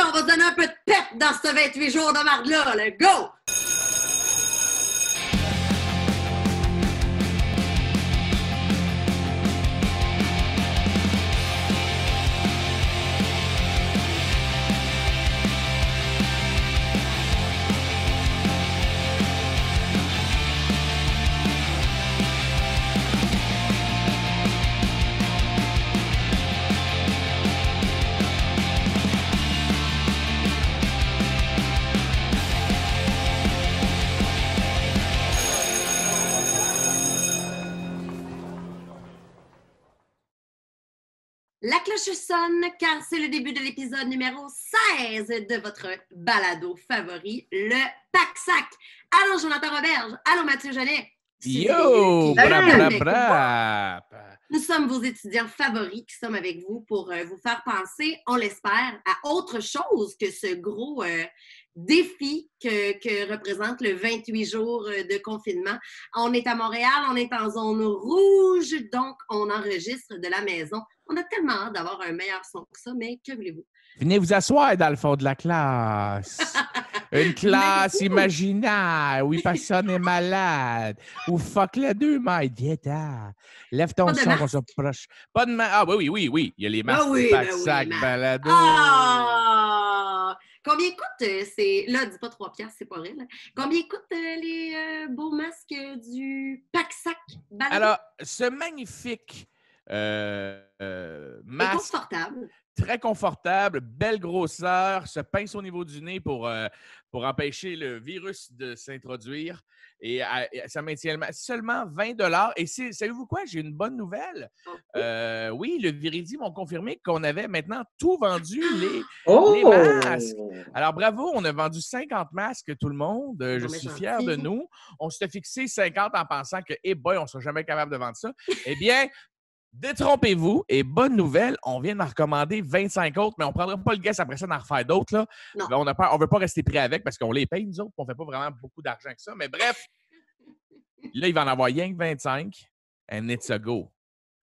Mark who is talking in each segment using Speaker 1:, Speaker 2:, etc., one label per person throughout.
Speaker 1: On va se donner un peu de pep dans ce 28 jours de marde-là. Là. Go! La cloche sonne car c'est le début de l'épisode numéro 16 de votre balado favori, le Pack-Sac. Allô Jonathan Roberge, allô Mathieu Genet.
Speaker 2: Yo! Brap!
Speaker 1: Nous sommes vos étudiants favoris qui sommes avec vous pour vous faire penser, on l'espère, à autre chose que ce gros défi que représente le 28 jours de confinement. On est à Montréal, on est en zone rouge, donc on enregistre de la maison. On a tellement hâte d'avoir un meilleur son que ça, mais que voulez-vous?
Speaker 2: Venez vous asseoir dans le fond de la classe. Une classe imaginaire où personne n'est malade. Où fuck le 2 mètres. Viens-t'en. Lève ton son qu'on s'approche. Pas de masque. Ah oui. Il y a les masques du Pack-Sac balado.
Speaker 1: Ah! Combien coûte c'est. Là, dis pas 3 piastres, c'est pas vrai. Là. Combien coûtent les beaux masques du Pack-Sac balado?
Speaker 2: Alors, ce magnifique masque.
Speaker 1: Confortable.
Speaker 2: Très confortable, belle grosseur, se pince au niveau du nez pour empêcher le virus de s'introduire. Et ça maintient seulement 20 $. Et savez-vous quoi? J'ai une bonne nouvelle. Oui, le Viridi m'ont confirmé qu'on avait maintenant tout vendu, les masques. Alors, bravo, on a vendu 50 masques, tout le monde. Je suis fier de nous. On s'était fixé 50 en pensant que, on ne sera jamais capable de vendre ça. Eh bien, détrompez-vous et bonne nouvelle, on vient d'en recommander 25 autres, mais on ne prendra pas le guess après ça d'en refaire d'autres. Là. On ne veut pas rester pris avec parce qu'on les paye, nous autres, on ne fait pas vraiment beaucoup d'argent que ça. Mais bref, là, il va en avoir rien que 25 and it's a go.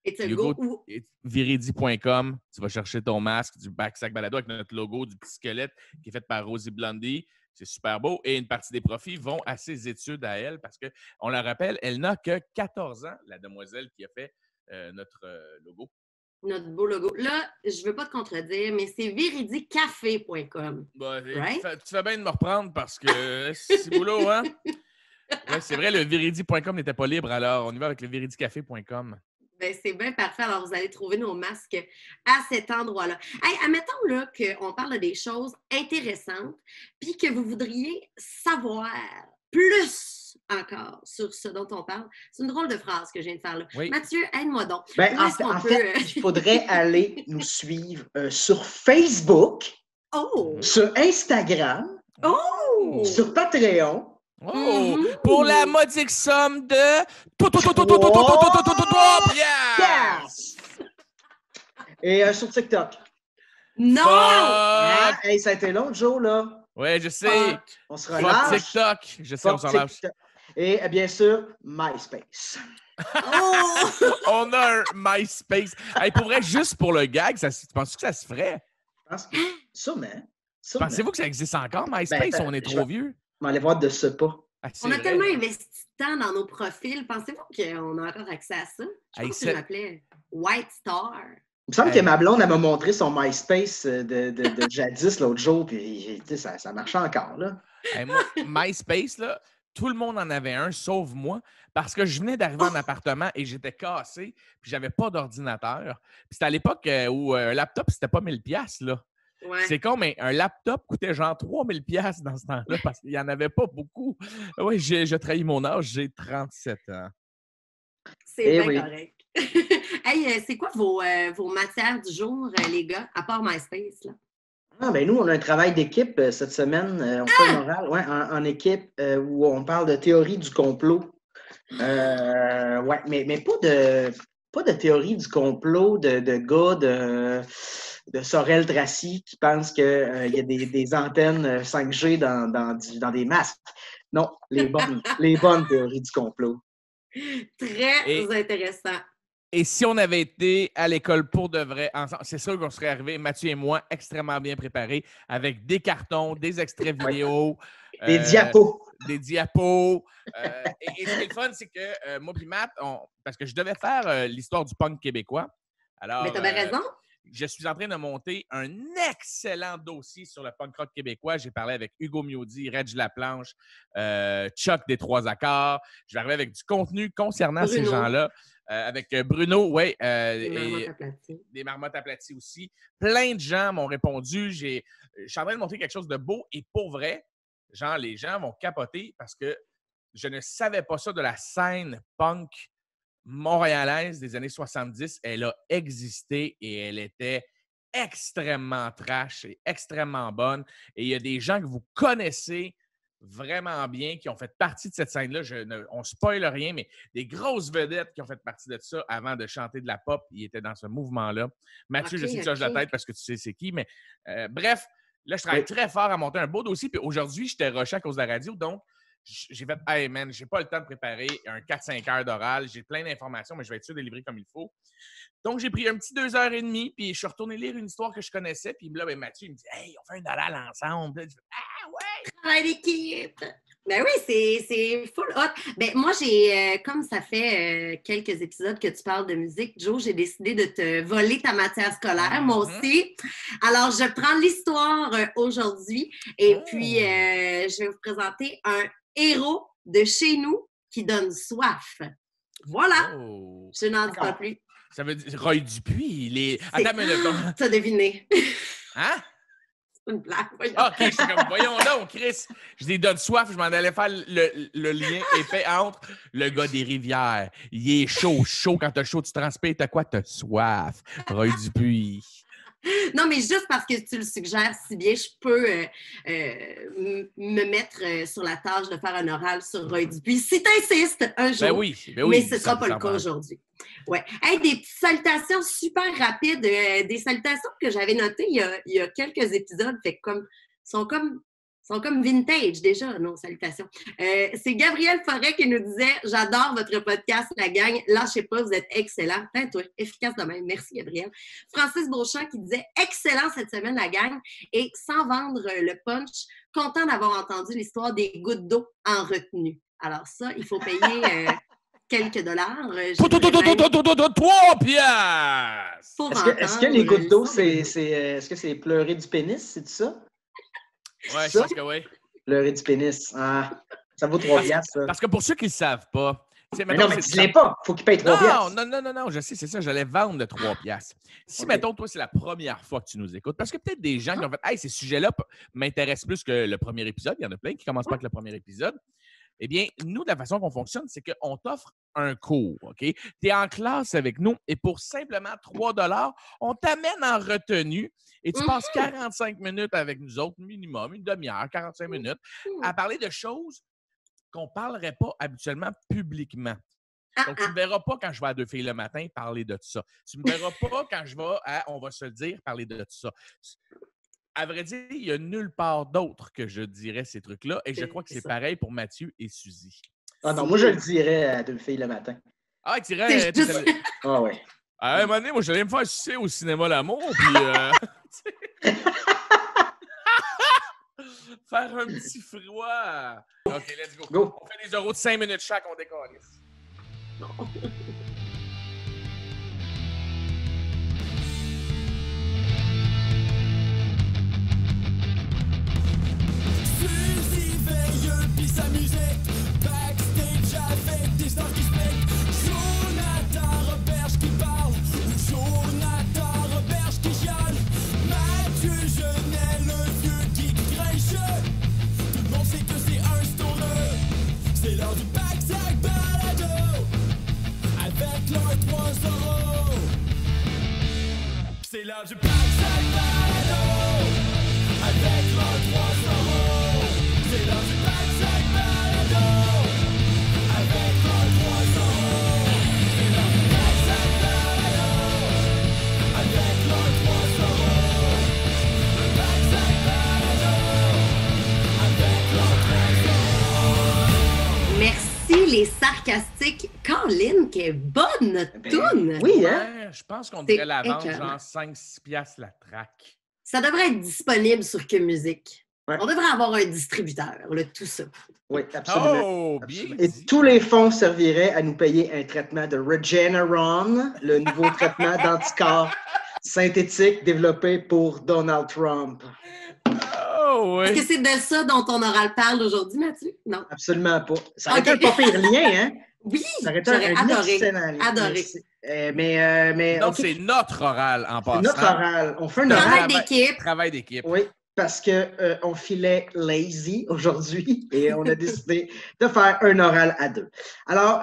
Speaker 1: It's a go.
Speaker 2: Viridi.com, tu vas chercher ton masque du Pack-Sac balado avec notre logo du petit squelette qui est fait par Rosie Blondie. C'est super beau. Et une partie des profits vont à ses études à elle parce qu'on la rappelle, elle n'a que 14 ans, la demoiselle qui a fait notre logo.
Speaker 1: Notre beau logo. Là, je ne veux pas te contredire, mais c'est viridicafé.com.
Speaker 2: Right? Tu fais bien de me reprendre parce que c'est boulot, hein? Ouais, c'est vrai, le viridi.com n'était pas libre, alors on y va avec le viridicafé.com.
Speaker 1: Ben, c'est bien parfait. Alors, vous allez trouver nos masques à cet endroit-là. Hey, admettons là, qu'on parle des choses intéressantes puis que vous voudriez savoir plus encore sur ce dont on parle. C'est une drôle de phrase que je viens de faire là.
Speaker 2: Oui.
Speaker 1: Mathieu, aide-moi donc.
Speaker 3: En fait, il faudrait aller nous suivre sur Facebook, sur Instagram, sur Patreon.
Speaker 2: Pour la modique somme de 3 piastres!
Speaker 3: Et sur TikTok.
Speaker 1: Non!
Speaker 3: Ça a été long, Joe, là.
Speaker 2: Oui, je sais.
Speaker 3: On se relâche.
Speaker 2: TikTok. Je sais, on se relâche.
Speaker 3: Et bien sûr, MySpace.
Speaker 2: On a un MySpace. Hey, pour vrai, juste pour le gag, tu penses que ça se ferait?
Speaker 3: Je pense que sûrement.
Speaker 2: Pensez-vous que ça existe encore, MySpace, ou on est trop vieux?
Speaker 3: On va aller voir de ce pas.
Speaker 1: On a tellement investi de temps dans nos profils. Pensez-vous qu'on a encore accès à ça? Je pense que je m'appelais White Star.
Speaker 3: Il me semble que ma blonde, elle m'a montré son MySpace de jadis l'autre jour, puis ça marchait encore, là.
Speaker 2: Hey, moi, MySpace, là, tout le monde en avait un, sauf moi, parce que je venais d'arriver en appartement et j'étais cassé, puis j'avais pas d'ordinateur. Puis c'était à l'époque où un laptop, c'était pas 1000 $, là.
Speaker 1: Ouais.
Speaker 2: C'est con, mais un laptop coûtait genre 3000 $ dans ce temps-là parce qu'il n'y en avait pas beaucoup. Oui, j'ai trahi mon âge, j'ai 37 ans.
Speaker 1: C'est bien correct. Hey, c'est quoi vos matières du jour, les gars, à part MySpace, là?
Speaker 3: Nous, on a un travail d'équipe cette semaine. On fait un oral en équipe où on parle de théorie du complot. Mais pas de théorie du complot de gars de Sorel-Tracy qui pensent qu'il y a des antennes 5G dans des masques. Non, les bonnes théories du complot.
Speaker 1: Très intéressant.
Speaker 2: Et si on avait été à l'école pour de vrai ensemble, c'est sûr qu'on serait arrivés, Mathieu et moi, extrêmement bien préparés, avec des cartons, des extraits vidéo.
Speaker 3: Des diapos.
Speaker 2: Des diapos. Et ce qui est le fun, c'est que moi et Matt, parce que je devais faire l'histoire du punk québécois. Alors,
Speaker 1: mais t'as bien raison.
Speaker 2: Je suis en train de monter un excellent dossier sur le punk rock québécois. J'ai parlé avec Hugo Miaudy, Reg Laplanche, Chuck des Trois Accords. Je vais arriver avec du contenu concernant ces gens-là. Avec Bruno, oui. Des marmottes aplaties aussi. Plein de gens m'ont répondu. Je suis en train de montrer quelque chose de beau et pour vrai, genre, les gens vont capoter parce que je ne savais pas ça de la scène punk montréalaise des années 70. Elle a existé et elle était extrêmement trash et extrêmement bonne. Et il y a des gens que vous connaissez vraiment bien qui ont fait partie de cette scène-là. On ne spoil rien, mais des grosses vedettes qui ont fait partie de ça avant de chanter de la pop. Ils étaient dans ce mouvement-là. Mathieu, je sais que tu hoches la tête parce que tu sais c'est qui, mais bref, là, je travaille très fort à monter un beau dossier. Puis aujourd'hui, j'étais rushé à cause de la radio, donc j'ai fait « Hey man, j'ai pas le temps de préparer un 4-5 heures d'oral. J'ai plein d'informations, mais je vais être sûr de livrer comme il faut. » Donc, j'ai pris un petit 2h30, puis je suis retourné lire une histoire que je connaissais. Puis là, Mathieu, il me dit « Hey, on fait un oral ensemble. » Ah ouais!
Speaker 1: Travail d'équipe! Ben oui, c'est full hot. Ben moi, j'ai, comme ça fait quelques épisodes que tu parles de musique, Joe, j'ai décidé de te voler ta matière scolaire, moi aussi. Alors, je prends l'histoire aujourd'hui et puis je vais vous présenter un héros de chez nous qui donne soif. Voilà! Je n'en dis pas plus.
Speaker 2: Ça veut dire Roy Dupuis, il est... Attends une minute.
Speaker 1: T'as deviné.
Speaker 2: Hein?
Speaker 1: C'est une blague.
Speaker 2: OK, je suis comme, voyons donc, Chris. Je dis donne soif, je m'en allais faire le lien épais entre le gars des rivières. Il est chaud. Quand t'as chaud, tu transpires. T'as quoi? T'as soif. Roy Dupuis.
Speaker 1: Non, mais juste parce que tu le suggères si bien, je peux me mettre sur la tâche de faire un oral sur Roy Dupuis. Si tu insistes un jour,
Speaker 2: ben oui,
Speaker 1: mais ce ne sera pas le cas aujourd'hui. Ouais. Hey, des petites salutations super rapides, des salutations que j'avais notées il y a quelques épisodes, fait que sont comme vintage déjà, nos salutations. C'est Gabriel Forêt qui nous disait « J'adore votre podcast, la gang. Lâchez pas, vous êtes excellents. » Toi, efficace de même. Merci, Gabriel. Francis Beauchamp qui disait « Excellent cette semaine, la gang. Et sans vendre le punch, content d'avoir entendu l'histoire des gouttes d'eau en retenue. » Alors ça, il faut payer quelques dollars.
Speaker 2: 3 piastres!
Speaker 3: Est-ce que les gouttes d'eau, est-ce que c'est pleurer du pénis, c'est ça?
Speaker 2: Oui, je pense que oui.
Speaker 3: Pleurer du pénis. Ah, ça vaut 3 piastres, ça.
Speaker 2: Parce que pour ceux qui ne le savent pas...
Speaker 3: Mais non, mais dis-les pas. Il faut qu'ils payent 3 piastres.
Speaker 2: Non, je sais, c'est ça. J'allais vendre de 3 piastres. Si, mettons, toi, c'est la première fois que tu nous écoutes, parce que peut-être des gens qui ont fait « Hey, ces sujets-là m'intéressent plus que le premier épisode. » Il y en a plein qui ne commencent pas avec le premier épisode. Eh bien, nous, de la façon qu'on fonctionne, c'est qu'on t'offre un cours, OK? Tu es en classe avec nous et pour simplement 3 $, on t'amène en retenue et tu passes 45 minutes avec nous autres, minimum, une demi-heure, 45 minutes, à parler de choses qu'on ne parlerait pas habituellement publiquement. Donc, tu ne me verras pas quand je vais à Deux filles le matin parler de ça. Tu ne me verras pas quand je vais à On va se le dire parler de ça. À vrai dire, il n'y a nulle part d'autre que je dirais ces trucs-là et je crois que c'est pareil pour Mathieu et Suzy.
Speaker 3: Ah non, moi, je le dirais à Deux filles le matin.
Speaker 2: Ah, tu dirais...
Speaker 3: Ah ouais.
Speaker 2: À un moment donné, moi, j'allais me faire sucer au cinéma L'Amour, puis... faire un petit froid. OK, let's go. On fait des euros de 5 minutes chaque, on décolle.
Speaker 4: Suzy veilleux pis sa musique, backstage avec des stars qui se pètent. Jonathan Roberge qui parle, ou Jonathan Roberge qui chiale. Mathieu Genet, le vieux geek grincheux. Tout le monde sait que c'est un stoner. C'est l'heure du Backsack Balado, avec leurs 3 euros. C'est l'heure du Backsack Balado, avec leurs 3 euros. C'est l'heure du Backsack Balado, avec leurs 3 euros. C'est l'heure du Backsack Balado, avec leurs 3 euros. Le Backsack Balado, avec leurs 3 euros.
Speaker 1: Merci et sarcastique. Colin, quelle bonne notre
Speaker 3: Ben,
Speaker 1: toune!
Speaker 3: Oui, hein?
Speaker 2: Ouais, je pense qu'on
Speaker 1: C'est
Speaker 2: devrait la vendre
Speaker 1: écœurant.
Speaker 2: genre 5-6 piastres la track.
Speaker 1: Ça devrait être disponible sur Que Musique.
Speaker 3: Ouais.
Speaker 1: On devrait avoir un distributeur, là, tout ça.
Speaker 3: Oui, absolument.
Speaker 2: Oh, bien
Speaker 3: Absolument. Et
Speaker 2: dit.
Speaker 3: tous les fonds serviraient à nous payer un traitement de Regeneron, le nouveau traitement d'anticorps synthétique développé pour Donald Trump.
Speaker 2: Oh,
Speaker 1: Est-ce
Speaker 2: oui.
Speaker 1: que c'est de ça dont ton oral parle aujourd'hui, Mathieu? Non.
Speaker 3: Absolument pas. Ça aurait
Speaker 1: Ok.
Speaker 3: été un pas pire lien, hein?
Speaker 1: Oui,
Speaker 3: Ça aurait été
Speaker 1: j'aurais
Speaker 3: un
Speaker 1: adoré.
Speaker 3: excellent lien.
Speaker 1: Adoré.
Speaker 3: Mais
Speaker 2: Donc,
Speaker 3: ok,
Speaker 2: c'est notre oral en passant.
Speaker 3: notre oral. On fait un
Speaker 1: Travail
Speaker 3: oral.
Speaker 1: d'équipe.
Speaker 2: Travail d'équipe.
Speaker 3: Oui, parce qu'on filait lazy aujourd'hui et on a décidé de faire un oral à deux. Alors,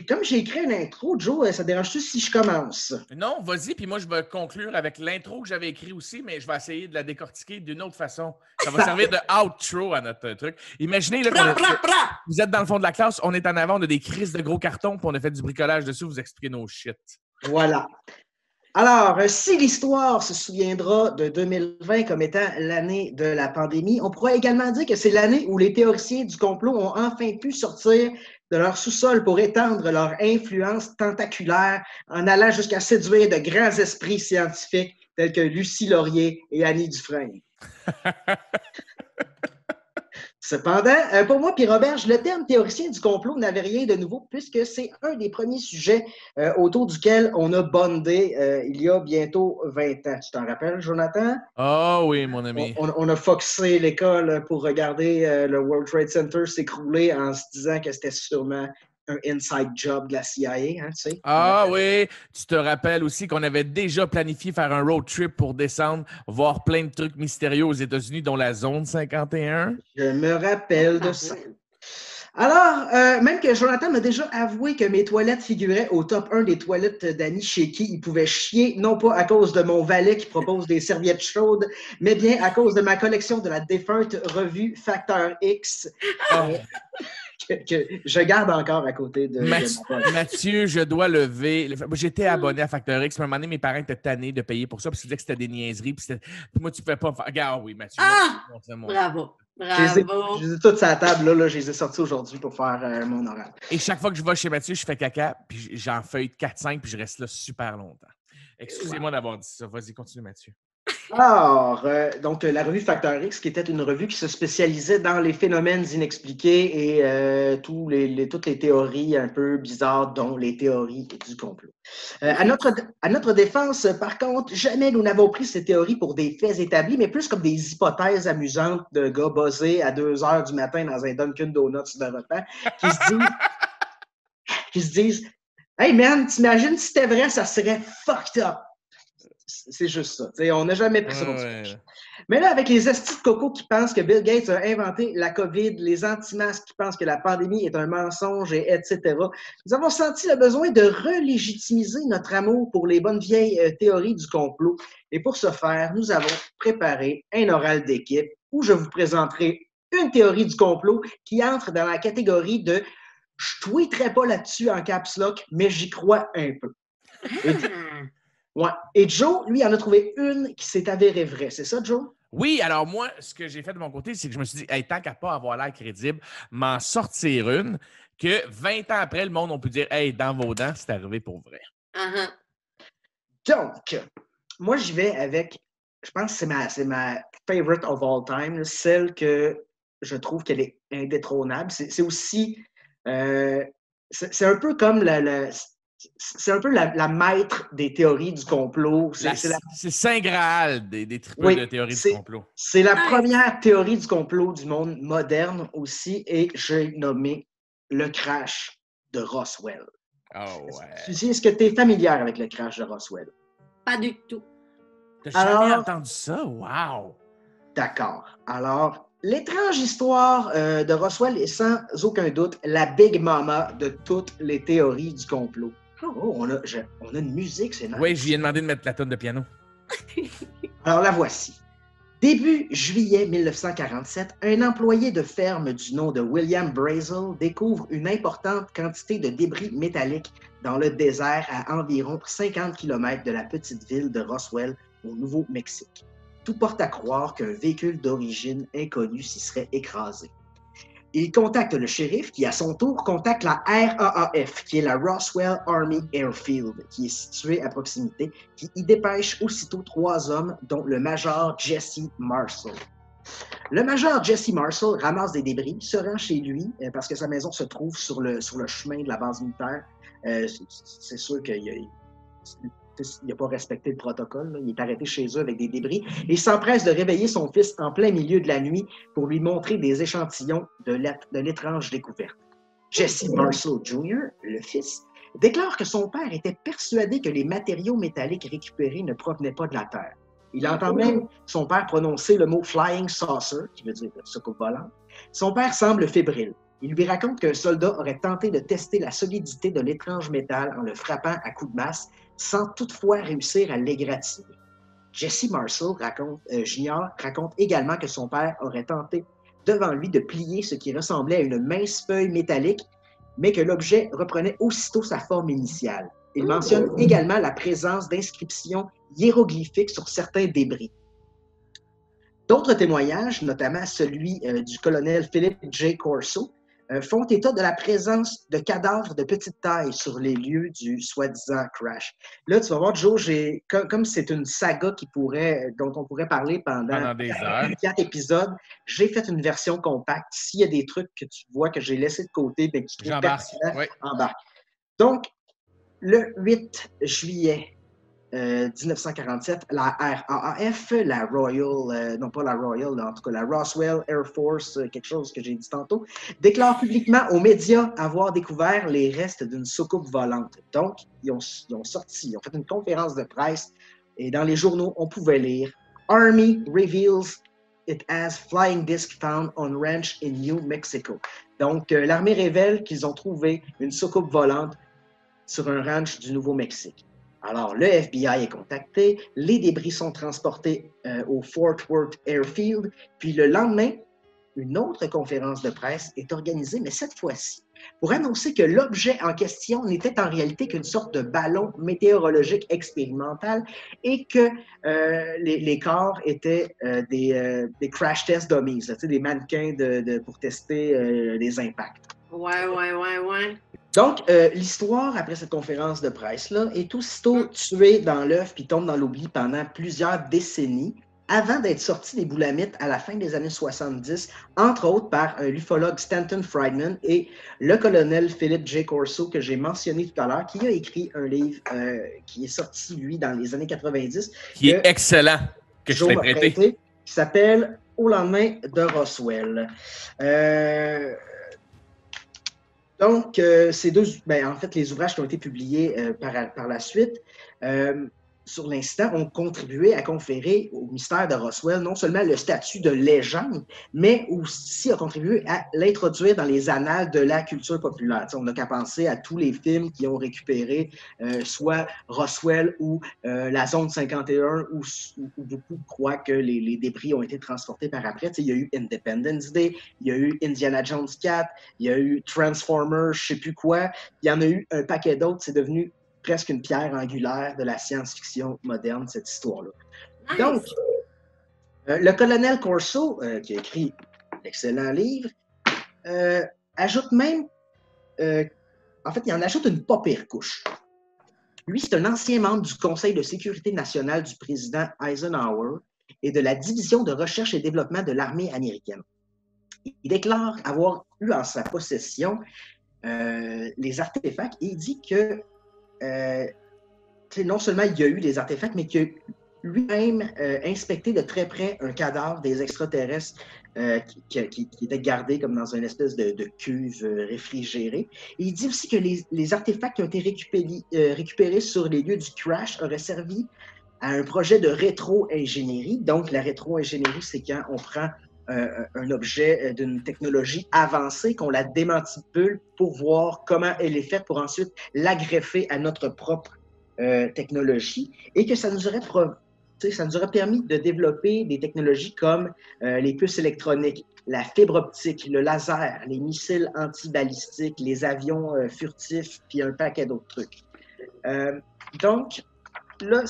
Speaker 3: comme j'ai écrit une intro, Joe, ça dérange-tu si je commence?
Speaker 2: Non, vas-y, puis moi, je vais conclure avec l'intro que j'avais écrit aussi, mais je vais essayer de la décortiquer d'une autre façon. Ça va servir de outro à notre truc. Imaginez, là,
Speaker 1: Pra, pra, pra.
Speaker 2: vous êtes dans le fond de la classe, on est en avant, on a des crises de gros cartons, puis on a fait du bricolage dessus, vous expliquez nos shit.
Speaker 3: Voilà. Alors, si l'histoire se souviendra de 2020 comme étant l'année de la pandémie, on pourra également dire que c'est l'année où les théoriciens du complot ont enfin pu sortir de leur sous-sol pour étendre leur influence tentaculaire en allant jusqu'à séduire de grands esprits scientifiques tels que Lucie Laurier et Annie Dufresne. Cependant, pour moi, puis Roberge, le terme théoricien du complot n'avait rien de nouveau puisque c'est un des premiers sujets autour duquel on a bondé il y a bientôt 20 ans. Tu t'en rappelles, Jonathan?
Speaker 2: Oh oui, mon ami.
Speaker 3: On a foxé l'école pour regarder le World Trade Center s'écrouler en se disant que c'était sûrement un inside job de la CIA, hein, tu sais?
Speaker 2: Ah oui, tu te rappelles aussi qu'on avait déjà planifié faire un road trip pour descendre, voir plein de trucs mystérieux aux États-Unis, dont la zone 51.
Speaker 3: Je me rappelle de ça. Alors, même que Jonathan m'a déjà avoué que mes toilettes figuraient au top 1 des toilettes d'Annie chez qui il pouvait chier, non pas à cause de mon valet qui propose des serviettes chaudes, mais bien à cause de ma collection de la défunte revue Facteur X, que je garde encore à côté de mon poche.
Speaker 2: Mathieu, je dois lever. J'étais abonné à Factor X, mais à un moment donné, mes parents étaient tannés de payer pour ça parce qu'ils disaient que c'était des niaiseries. Puis moi, tu ne pouvais pas faire. Regarde, oui, Mathieu.
Speaker 1: Ah!
Speaker 2: Montre-moi.
Speaker 1: Bravo.
Speaker 3: Je les ai
Speaker 1: Bravo.
Speaker 3: toutes sur la table, là, je les ai sortis aujourd'hui pour faire mon oral.
Speaker 2: Et chaque fois que je vais chez Mathieu, je fais caca, puis j'en feuille 4-5, puis je reste là super longtemps. Excusez-moi d'avoir dit ça. Vas-y, continue, Mathieu.
Speaker 3: Alors, donc la revue Facteur X, qui était une revue qui se spécialisait dans les phénomènes inexpliqués et toutes les théories un peu bizarres, dont les théories du complot. À notre défense, par contre, jamais nous n'avons pris ces théories pour des faits établis, mais plus comme des hypothèses amusantes de gars buzzés à 2 heures du matin dans un Dunkin' Donuts de repas qui se disent « Hey man, t'imagines si c'était vrai, ça serait fucked up! » C'est juste ça. T'sais, on n'a jamais pris ça pour du cash. Mais là, avec les estis de coco qui pensent que Bill Gates a inventé la COVID, les anti-masques qui pensent que la pandémie est un mensonge, etc., nous avons senti le besoin de relégitimiser notre amour pour les bonnes vieilles théories du complot. Et pour ce faire, nous avons préparé un oral d'équipe où je vous présenterai une théorie du complot qui entre dans la catégorie de « je tweeterai pas là-dessus en caps lock, mais j'y crois un peu ». Ouais. Et Joe, lui, en a trouvé une qui s'est avérée vraie. C'est ça, Joe?
Speaker 2: Oui, alors moi, ce que j'ai fait de mon côté, c'est que je me suis dit, hey, tant qu'à pas avoir l'air crédible, m'en sortir une que 20 ans après, le monde, on peut dire, hey, dans vos dents, c'est arrivé pour vrai.
Speaker 1: Uh-huh.
Speaker 3: Donc, moi, j'y vais avec, je pense que c'est ma favorite of all time, là, celle que je trouve qu'elle est indétrônable. C'est aussi, c'est un peu comme c'est un peu la maître des théories du complot.
Speaker 2: C'est Saint Graal des triples de théories du complot.
Speaker 3: C'est la première théorie du complot du monde moderne aussi, et j'ai nommé le crash de Roswell.
Speaker 2: Oh ouais.
Speaker 3: Est-ce que tu es familière avec le crash de Roswell?
Speaker 1: Pas du tout.
Speaker 2: T'as jamais entendu ça? Wow! D'accord.
Speaker 3: Alors, l'étrange histoire de Roswell est sans aucun doute la Big Mama de toutes les théories du complot. Oh, on a une musique, c'est nice.
Speaker 2: Oui, je lui ai demandé de mettre la tonne de piano.
Speaker 3: Alors la voici. Début juillet 1947, un employé de ferme du nom de William Brazel découvre une importante quantité de débris métalliques dans le désert à environ 50 km de la petite ville de Roswell, au Nouveau-Mexique. Tout porte à croire qu'un véhicule d'origine inconnue s'y serait écrasé. Il contacte le shérif qui, à son tour, contacte la RAAF, qui est la Roswell Army Airfield, qui est située à proximité, qui y dépêche aussitôt 3 hommes, dont le major Jesse Marshall. Le major Jesse Marshall ramasse des débris, se rend chez lui, parce que sa maison se trouve sur le chemin de la base militaire. C'est sûr qu'il n'a pas respecté le protocole. Là. Il est arrêté chez eux avec des débris et s'empresse de réveiller son fils en plein milieu de la nuit pour lui montrer des échantillons de l'étrange découverte. Jesse Marshall Jr., le fils, déclare que son père était persuadé que les matériaux métalliques récupérés ne provenaient pas de la Terre. Il entend même son père prononcer le mot « flying saucer », qui veut dire « soucoupe volante ». Son père semble fébrile. Il lui raconte qu'un soldat aurait tenté de tester la solidité de l'étrange métal en le frappant à coups de masse, sans toutefois réussir à l'égratigner. Jesse Marshall Jr. raconte également que son père aurait tenté devant lui de plier ce qui ressemblait à une mince feuille métallique, mais que l'objet reprenait aussitôt sa forme initiale. Il mentionne également la présence d'inscriptions hiéroglyphiques sur certains débris. D'autres témoignages, notamment celui du colonel Philip J. Corso, font état de la présence de cadavres de petite taille sur les lieux du soi-disant crash. Là, tu vas voir, Joe, comme c'est une saga dont on pourrait parler pendant
Speaker 2: des heures.
Speaker 3: 4 épisodes, j'ai fait une version compacte. S'il y a des trucs que tu vois que j'ai laissés de côté, mais que tu trouves pertinents, embarque. Donc, le 8 juillet 1947, la RAAF, la Royal, non pas la Royal, en tout cas la Roswell Air Force, quelque chose que j'ai dit tantôt, déclare publiquement aux médias avoir découvert les restes d'une soucoupe volante. Donc, ils ont fait une conférence de presse et dans les journaux, on pouvait lire « Army reveals it as flying disc found on ranch in New Mexico ». Donc, l'armée révèle qu'ils ont trouvé une soucoupe volante sur un ranch du Nouveau-Mexique. Alors, le FBI est contacté, les débris sont transportés au Fort Worth Airfield, puis le lendemain, une autre conférence de presse est organisée, mais cette fois-ci, pour annoncer que l'objet en question n'était en réalité qu'une sorte de ballon météorologique expérimental et que les corps étaient des crash test dummies, des mannequins pour tester les impacts.
Speaker 1: Ouais.
Speaker 3: Donc, l'histoire, après cette conférence de presse-là, est aussitôt tuée dans l'œuf puis tombe dans l'oubli pendant plusieurs décennies avant d'être sortie des boulamites à la fin des années 70, entre autres par l'ufologue Stanton Friedman et le colonel Philip J. Corso, que j'ai mentionné tout à l'heure, qui a écrit un livre qui est sorti, lui, dans les années 90.
Speaker 2: Qui est excellent, que je t'ai prêté.
Speaker 3: Qui s'appelle « Au lendemain de Roswell ». Donc, ces deux, en fait, les ouvrages qui ont été publiés par la suite sur l'incident ont contribué à conférer au mystère de Roswell non seulement le statut de légende, mais aussi a contribué à l'introduire dans les annales de la culture populaire. T'sais, on n'a qu'à penser à tous les films qui ont récupéré soit Roswell ou la zone 51, où beaucoup croient que les débris ont été transportés par après. T'sais, il y a eu Independence Day, il y a eu Indiana Jones 4, il y a eu Transformers, je ne sais plus quoi. Il y en a eu un paquet d'autres. C'est devenu presque une pierre angulaire de la science-fiction moderne, cette histoire-là. Nice. Donc, le colonel Corso, qui a écrit l'excellent livre, ajoute même, en fait, il en ajoute une pas pire couche. Lui, c'est un ancien membre du Conseil de sécurité nationale du président Eisenhower et de la division de recherche et développement de l'armée américaine. Il déclare avoir eu en sa possession les artefacts et il dit que non seulement il y a eu des artefacts, mais qu'il a lui-même inspecté de très près un cadavre des extraterrestres qui était gardé comme dans une espèce de cuve réfrigérée. Et il dit aussi que les artefacts qui ont été récupérés sur les lieux du crash auraient servi à un projet de rétro-ingénierie. Donc, la rétro-ingénierie, c'est quand on prend un objet d'une technologie avancée, qu'on la démanipule pour voir comment elle est faite, pour ensuite la greffer à notre propre technologie, et que ça nous aurait permis de développer des technologies comme les puces électroniques, la fibre optique, le laser, les missiles antibalistiques, les avions furtifs, puis un paquet d'autres trucs. Donc, là,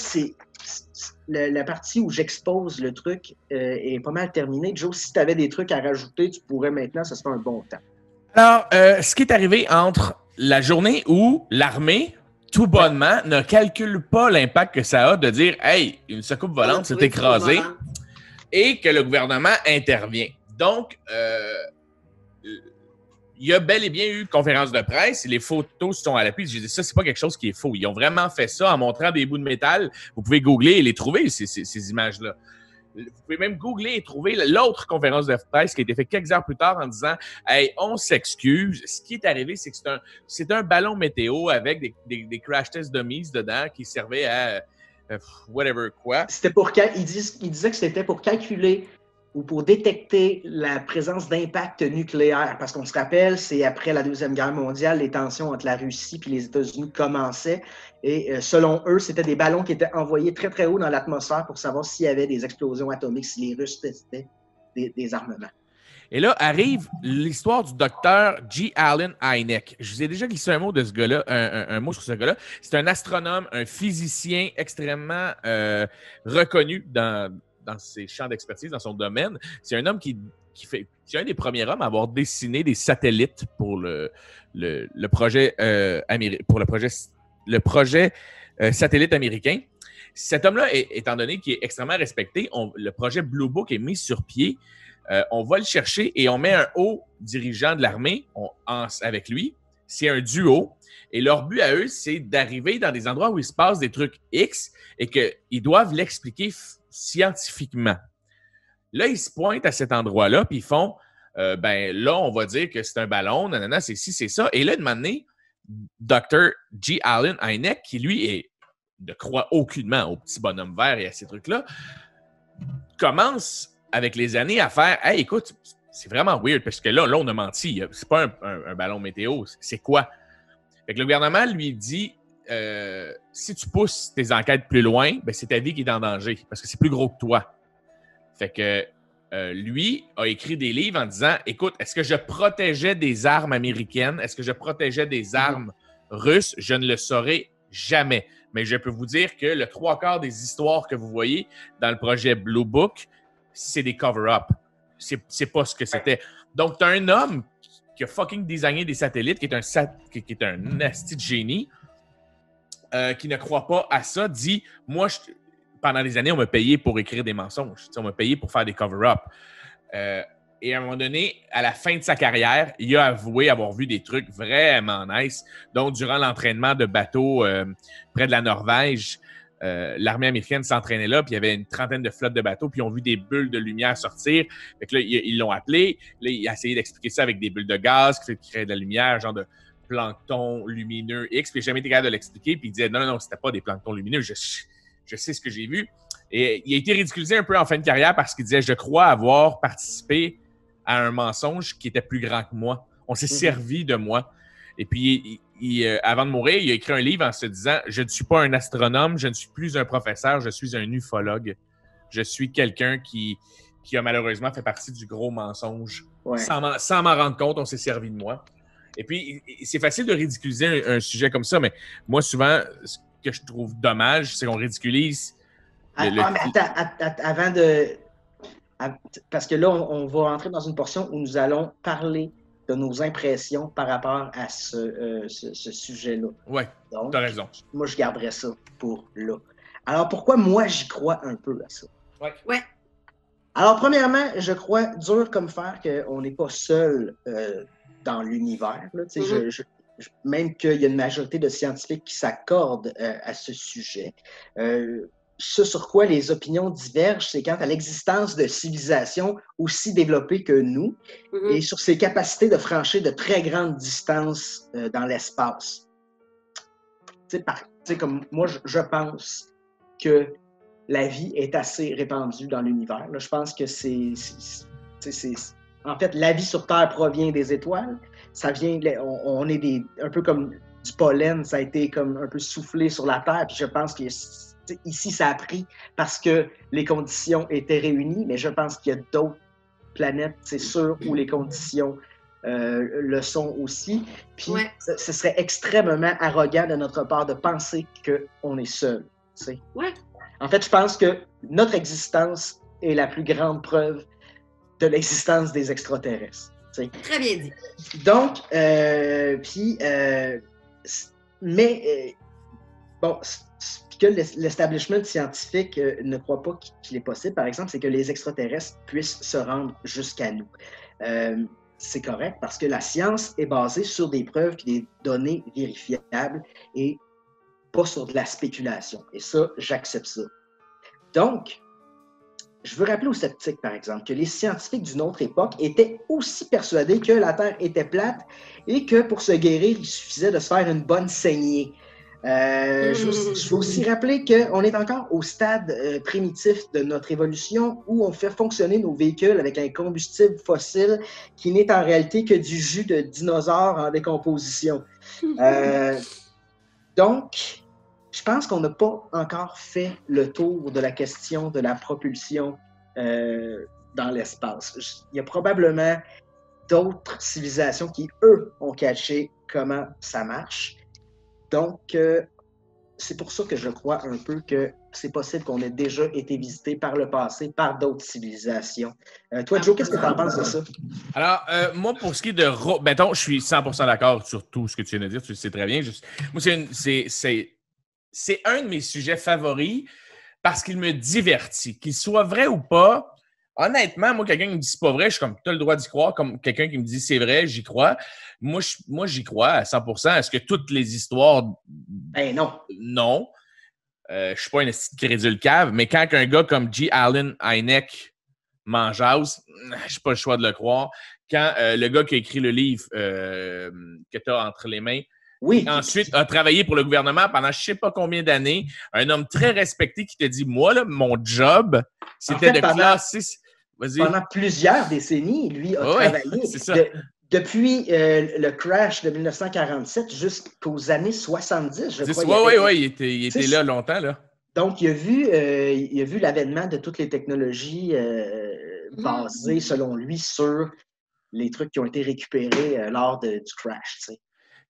Speaker 3: la partie où j'expose le truc est pas mal terminée. Joe, si tu avais des trucs à rajouter, tu pourrais maintenant, ça serait un bon temps.
Speaker 2: Alors, ce qui est arrivé entre la journée où l'armée, tout bonnement, ne calcule pas l'impact que ça a de dire « Hey, une soucoupe volante s'est écrasée » et que le gouvernement intervient. Donc, il y a bel et bien eu une conférence de presse et les photos sont à l'appui. J'ai dit, ça, c'est pas quelque chose qui est faux. Ils ont vraiment fait ça en montrant des bouts de métal. Vous pouvez googler et les trouver, ces images-là. Vous pouvez même googler et trouver l'autre conférence de presse qui a été faite quelques heures plus tard en disant « Hey, on s'excuse. Ce qui est arrivé, c'est que c'est un ballon météo avec des crash test dummies dedans qui servaient à whatever quoi. »
Speaker 3: C'était il disait que c'était pour calculer ou pour détecter la présence d'impact nucléaire. Parce qu'on se rappelle, c'est après la Deuxième Guerre mondiale, les tensions entre la Russie et les États-Unis commençaient. Et selon eux, c'était des ballons qui étaient envoyés très, très haut dans l'atmosphère pour savoir s'il y avait des explosions atomiques, si les Russes testaient des armements.
Speaker 2: Et là arrive l'histoire du docteur G. Allen Hynek. Je vous ai déjà glissé un mot de ce gars-là, un mot sur ce gars-là. C'est un astronome, un physicien extrêmement reconnu dans ses champs d'expertise, dans son domaine. C'est un homme c'est un des premiers hommes à avoir dessiné des satellites pour le projet satellite américain. Cet homme-là, étant donné qu'il est extrêmement respecté, le projet Blue Book est mis sur pied. On va le chercher et on met un haut dirigeant de l'armée avec lui. C'est un duo. Et leur but à eux, c'est d'arriver dans des endroits où il se passe des trucs X et qu'ils doivent l'expliquer scientifiquement. Là, ils se pointent à cet endroit-là, puis ils font là, on va dire que c'est un ballon, nanana, c'est ci, c'est ça. Et là, de moment donné, Dr. G. Allen Hynek, qui lui ne croit aucunement au petit bonhomme vert et à ces trucs-là, commence avec les années à faire « Hey, écoute, c'est vraiment weird, parce que là, on a menti. C'est pas un ballon météo, c'est quoi? » Fait que le gouvernement lui dit si tu pousses tes enquêtes plus loin, ben c'est ta vie qui est en danger parce que c'est plus gros que toi. Fait que lui a écrit des livres en disant écoute, est-ce que je protégeais des armes américaines? Est-ce que je protégeais des armes russes? Je ne le saurais jamais. Mais je peux vous dire que le 3/4 des histoires que vous voyez dans le projet Blue Book, c'est des cover-up. C'est pas ce que c'était. Donc, tu as un homme qui a fucking designé des satellites, qui est un nasty de génie, qui ne croit pas à ça, dit « Moi, pendant des années, on m'a payé pour écrire des mensonges. On m'a payé pour faire des cover-up. » Et à un moment donné, à la fin de sa carrière, il a avoué avoir vu des trucs vraiment nice. Donc, durant l'entraînement de bateaux près de la Norvège, l'armée américaine s'entraînait là, puis il y avait une trentaine de flottes de bateaux, puis ils ont vu des bulles de lumière sortir. Fait que là, ils l'ont appelé. Là, il a essayé d'expliquer ça avec des bulles de gaz qui créaient de la lumière, genre de plancton lumineux X, puis il n'a jamais été capable de l'expliquer, puis il disait non, c'était pas des planctons lumineux, je sais ce que j'ai vu. Et il a été ridiculisé un peu en fin de carrière parce qu'il disait je crois avoir participé à un mensonge qui était plus grand que moi. On s'est servi de moi. Et puis, avant de mourir, il a écrit un livre en se disant « Je ne suis pas un astronome, je ne suis plus un professeur, je suis un ufologue. Je suis quelqu'un qui a malheureusement fait partie du gros mensonge. Ouais. Sans m'en rendre compte, on s'est servi de moi. » Et puis, c'est facile de ridiculiser un sujet comme ça, mais moi, souvent, ce que je trouve dommage, c'est qu'on ridiculise...
Speaker 3: Mais attends, avant de... Parce que là, on va entrer dans une portion où nous allons parler de nos impressions par rapport à ce sujet-là.
Speaker 2: Oui, tu as raison.
Speaker 3: Moi, je garderais ça pour là. Alors, pourquoi moi, j'y crois un peu à ça?
Speaker 2: Oui.
Speaker 1: Ouais.
Speaker 3: Alors, premièrement, je crois dur comme fer qu'on n'est pas seul dans l'univers. Là, même qu'il y a une majorité de scientifiques qui s'accordent à ce sujet. Ce sur quoi les opinions divergent, c'est quant à l'existence de civilisations aussi développées que nous et sur ses capacités de franchir de très grandes distances dans l'espace. Comme moi, je pense que la vie est assez répandue dans l'univers. Là, je pense que en fait, la vie sur Terre provient des étoiles. Ça vient, on est un peu comme du pollen, ça a été comme un peu soufflé sur la Terre, puis je pense que ici, ça a pris parce que les conditions étaient réunies, mais je pense qu'il y a d'autres planètes, c'est sûr, où les conditions le sont aussi. Puis, ce serait extrêmement arrogant de notre part de penser qu'on est seul.
Speaker 1: Ouais.
Speaker 3: En fait, je pense que notre existence est la plus grande preuve de l'existence des extraterrestres. T'sais.
Speaker 1: Très bien dit.
Speaker 3: Donc, bon, ce que l'establishment scientifique ne croit pas qu'il est possible, par exemple, c'est que les extraterrestres puissent se rendre jusqu'à nous. C'est correct parce que la science est basée sur des preuves et des données vérifiables et pas sur de la spéculation. Et ça, j'accepte ça. Donc, je veux rappeler aux sceptiques, par exemple, que les scientifiques d'une autre époque étaient aussi persuadés que la Terre était plate et que pour se guérir, il suffisait de se faire une bonne saignée. Je veux aussi rappeler qu'on est encore au stade primitif de notre évolution où on fait fonctionner nos véhicules avec un combustible fossile qui n'est en réalité que du jus de dinosaures en décomposition. Donc, je pense qu'on n'a pas encore fait le tour de la question de la propulsion dans l'espace. Il y a probablement d'autres civilisations qui, eux, ont caché comment ça marche. Donc, c'est pour ça que je crois un peu que c'est possible qu'on ait déjà été visité par le passé par d'autres civilisations. Toi, Joe, qu'est-ce que tu en penses de ça?
Speaker 2: Alors, moi, pour ce qui est de... Mettons, je suis 100% d'accord sur tout ce que tu viens de dire. Tu le sais très bien. Moi, c'est un de mes sujets favoris parce qu'il me divertit. Qu'il soit vrai ou pas, honnêtement, moi, quelqu'un qui me dit c'est pas vrai, je suis comme, tu as le droit d'y croire. Comme quelqu'un qui me dit c'est vrai, j'y crois. Moi, j'y crois à 100%. Est-ce que toutes les histoires...
Speaker 3: Ben non.
Speaker 2: Non. Je suis pas un crédule cave, mais quand un gars comme G. Allen Hynek m'en jase, j'ai pas le choix de le croire. Quand le gars qui a écrit le livre que tu as entre les mains,
Speaker 3: oui,
Speaker 2: ensuite a travaillé pour le gouvernement pendant je sais pas combien d'années, un homme très respecté qui te dit, moi, là, mon job, c'était de classer...
Speaker 3: Pendant plusieurs décennies, lui a travaillé.
Speaker 2: C'est ça.
Speaker 3: Depuis le crash de 1947 jusqu'aux années 70, je crois.
Speaker 2: Oui, il était là longtemps. Là.
Speaker 3: Donc, il a vu l'avènement de toutes les technologies basées, selon lui, sur les trucs qui ont été récupérés lors du crash. T'sais.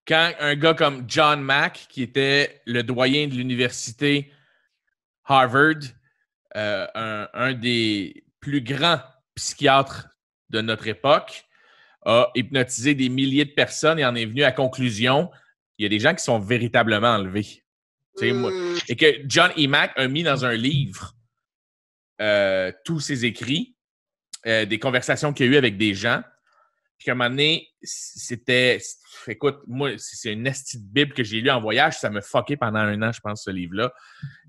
Speaker 2: Quand un gars comme John Mack, qui était le doyen de l'université Harvard, un des plus grands psychiatres de notre époque, a hypnotisé des milliers de personnes et en est venu à conclusion, il y a des gens qui sont véritablement enlevés. Moi, et que John E. Mack a mis dans un livre tous ses écrits, des conversations qu'il a eues avec des gens. Puis qu'à un moment donné, écoute, moi, c'est une esti de Bible que j'ai lu en voyage. Ça m'a fucké pendant 1 an, je pense, ce livre-là.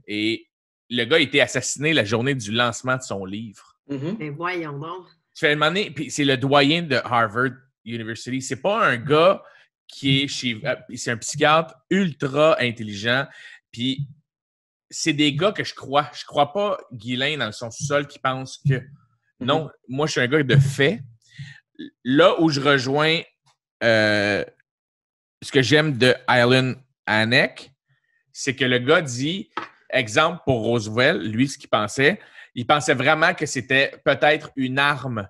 Speaker 2: Et le gars a été assassiné la journée du lancement de son livre.
Speaker 1: Mais voyons donc.
Speaker 2: Tu fais un moment donné, puis c'est le doyen de Harvard University. C'est pas un gars qui est c'est un psychiatre ultra intelligent. Puis c'est des gars que je crois. Je crois pas Guylain dans son sous-sol qui pense que... Non, moi, je suis un gars de fait. Là où je rejoins ce que j'aime de Alan Hynek, c'est que le gars dit, exemple pour Roosevelt, lui, ce qu'il pensait, il pensait vraiment que c'était peut-être une arme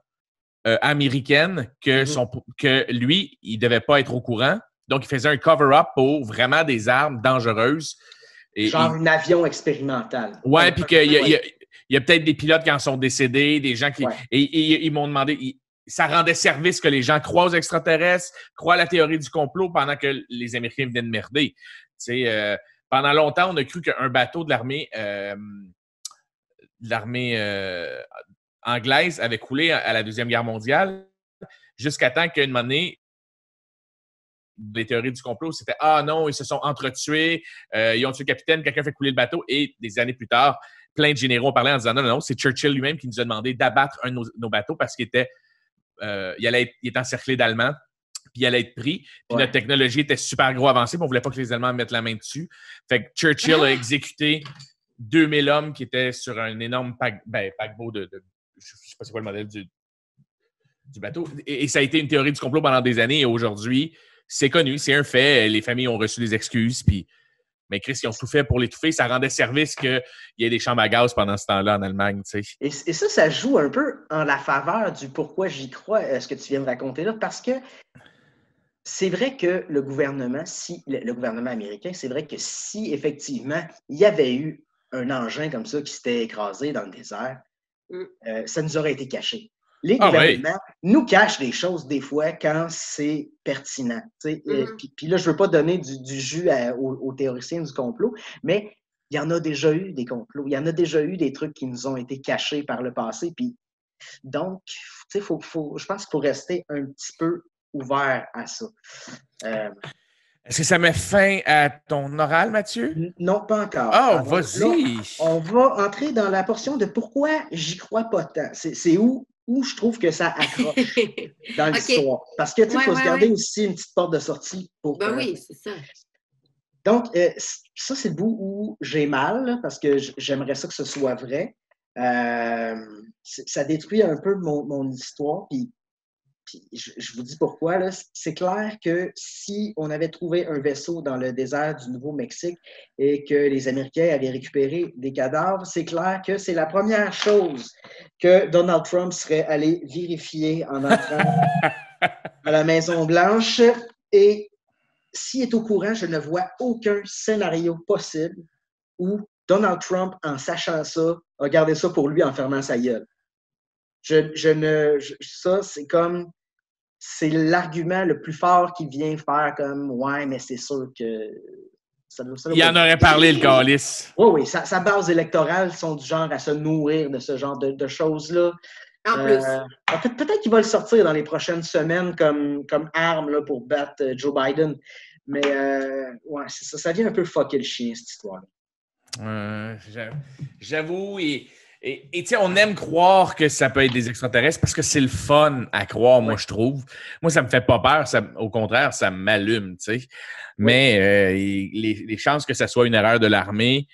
Speaker 2: américaine que lui, il devait pas être au courant. Donc, il faisait un cover-up pour vraiment des armes dangereuses.
Speaker 3: Genre un avion expérimental.
Speaker 2: Ouais, puis qu'il y a peut-être des pilotes qui en sont décédés, des gens qui...
Speaker 3: Ouais.
Speaker 2: Et ils m'ont demandé... Ça rendait service que les gens croient aux extraterrestres, croient à la théorie du complot pendant que les Américains venaient de merder. Pendant longtemps, on a cru qu'un bateau de l'armée anglaise avait coulé à la Deuxième Guerre mondiale jusqu'à temps qu'une année, les théories du complot, c'était « Ah non, ils se sont entretués, ils ont tué le capitaine, quelqu'un fait couler le bateau. » Et des années plus tard, plein de généraux ont parlé en disant « Non, non, non, c'est Churchill lui-même qui nous a demandé d'abattre un de nos bateaux parce qu'il était... il était encerclé d'Allemands, puis il allait être pris. Puis notre technologie était super gros avancée, puis on ne voulait pas que les Allemands mettent la main dessus. Fait que Churchill a exécuté 2000 hommes qui étaient sur un énorme paquebot de je ne sais pas c'est quoi le modèle du bateau. Et ça a été une théorie du complot pendant des années. Et aujourd'hui, c'est connu, c'est un fait. Les familles ont reçu des excuses, puis mais Chris, ils ont tout fait pour l'étouffer. Ça rendait service qu'il y ait des chambres à gaz pendant ce temps-là en Allemagne. Tu sais.
Speaker 3: Et ça joue un peu en la faveur du pourquoi j'y crois, ce que tu viens de raconter là, parce que c'est vrai que le gouvernement américain, c'est vrai que si effectivement il y avait eu un engin comme ça qui s'était écrasé dans le désert,
Speaker 1: Mm.
Speaker 3: ça nous aurait été caché. Les
Speaker 2: Ah
Speaker 3: gouvernements nous cachent des choses des fois quand c'est pertinent. Puis là, je ne veux pas donner du jus aux théoriciens du complot, mais il y en a déjà eu des complots. Il y en a déjà eu des trucs qui nous ont été cachés par le passé. Puis, donc, je pense qu'il faut rester un petit peu ouvert à ça.
Speaker 2: Est-ce que ça met fin à ton oral, Mathieu?
Speaker 3: Non, pas encore.
Speaker 2: Oh,
Speaker 3: Alors,
Speaker 2: vas-y!
Speaker 3: là, on va entrer dans la portion de pourquoi j'y crois pas tant. C'est où je trouve que ça accroche dans l'histoire. Parce que, tu sais, il faut se garder aussi une petite porte de sortie pour...
Speaker 1: Ben oui, c'est ça.
Speaker 3: Donc, ça, c'est le bout où j'ai mal, là, parce que j'aimerais ça que ce soit vrai. Ça détruit un peu mon histoire, puis je vous dis pourquoi. Là. C'est clair que si on avait trouvé un vaisseau dans le désert du Nouveau-Mexique et que les Américains avaient récupéré des cadavres, c'est clair que c'est la première chose que Donald Trump serait allé vérifier en entrant à la Maison-Blanche. Et s'il est au courant, je ne vois aucun scénario possible où Donald Trump, en sachant ça, a gardé ça pour lui en fermant sa gueule. Ça, c'est comme... C'est l'argument le plus fort qui vient faire comme « Ouais, mais c'est sûr que... »
Speaker 2: Il en aurait parlé, le calice.
Speaker 3: Oui, sa base électorale sont du genre à se nourrir de ce genre de choses-là.
Speaker 1: En plus.
Speaker 3: En fait, peut-être qu'il va le sortir dans les prochaines semaines comme arme là, pour battre Joe Biden. Mais ouais, ça vient un peu fucker le chien, cette histoire-là.
Speaker 2: J'avoue, et tu sais, on aime croire que ça peut être des extraterrestres parce que c'est le fun à croire, moi, je trouve. Moi, ça me fait pas peur. Au contraire, ça m'allume, tu sais. Mais les chances que ça soit une erreur de l'armée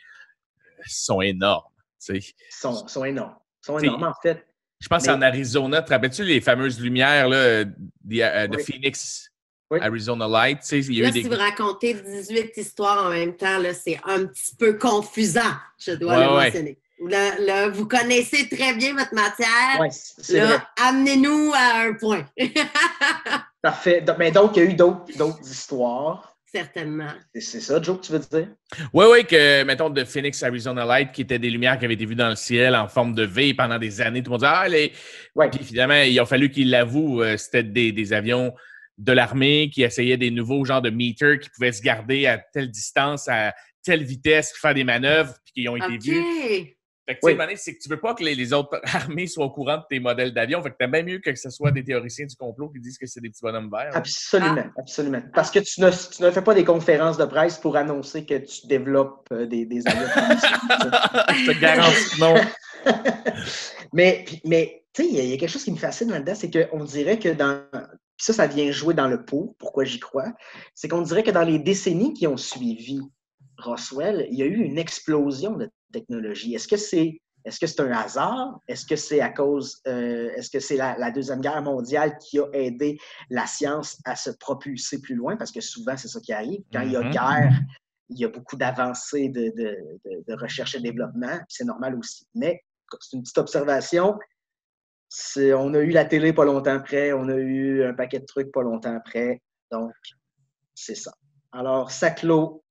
Speaker 2: sont énormes, tu sais.
Speaker 3: Sont énormes. Sont énormes, en fait.
Speaker 2: Je pense en Arizona, te rappelles-tu les fameuses lumières là, de Phoenix?
Speaker 3: Oui.
Speaker 2: Arizona Light, tu sais, il y a
Speaker 1: là,
Speaker 2: eu des...
Speaker 1: si vous racontez 18 histoires en même temps, là, c'est un petit peu confusant, je dois le mentionner. Là, vous connaissez très bien votre matière.
Speaker 3: Oui, c'est vrai.
Speaker 1: Amenez-nous à un point.
Speaker 3: Parfait. Mais donc, il y a eu d'autres histoires.
Speaker 1: Certainement.
Speaker 3: C'est ça, Joe, que tu veux dire?
Speaker 2: Oui, que, mettons, de Phoenix, Arizona Light, qui étaient des lumières qui avaient été vues dans le ciel en forme de V pendant des années. Tout le monde disait, Puis finalement, il a fallu qu'ils l'avouent, c'était des avions de l'armée qui essayaient des nouveaux genres de meters qui pouvaient se garder à telle distance, à telle vitesse, faire des manœuvres, puis qui ont été vus. Fait que, tu sais, c'est que tu veux pas que les autres armées soient au courant de tes modèles d'avions. Fait que t'aimes bien mieux que ce soit des théoriciens du complot qui disent que c'est des petits bonhommes verts.
Speaker 3: Absolument. Parce que tu ne fais pas des conférences de presse pour annoncer que tu développes des avions.
Speaker 2: Je te garantis non.
Speaker 3: Mais tu sais, il y a quelque chose qui me fascine là-dedans, c'est qu'on dirait que ça vient jouer dans le pot, pourquoi j'y crois, c'est qu'on dirait que dans les décennies qui ont suivi Roswell, il y a eu une explosion de technologie. Est-ce que c'est un hasard? Est-ce que c'est à cause... est-ce que c'est la Deuxième Guerre mondiale qui a aidé la science à se propulser plus loin? Parce que souvent, c'est ça qui arrive. Quand il y a guerre, il y a beaucoup d'avancées de recherche et développement. C'est normal aussi. Mais c'est une petite observation. On a eu la télé pas longtemps après. On a eu un paquet de trucs pas longtemps après. Donc, c'est ça. Alors, ça clôt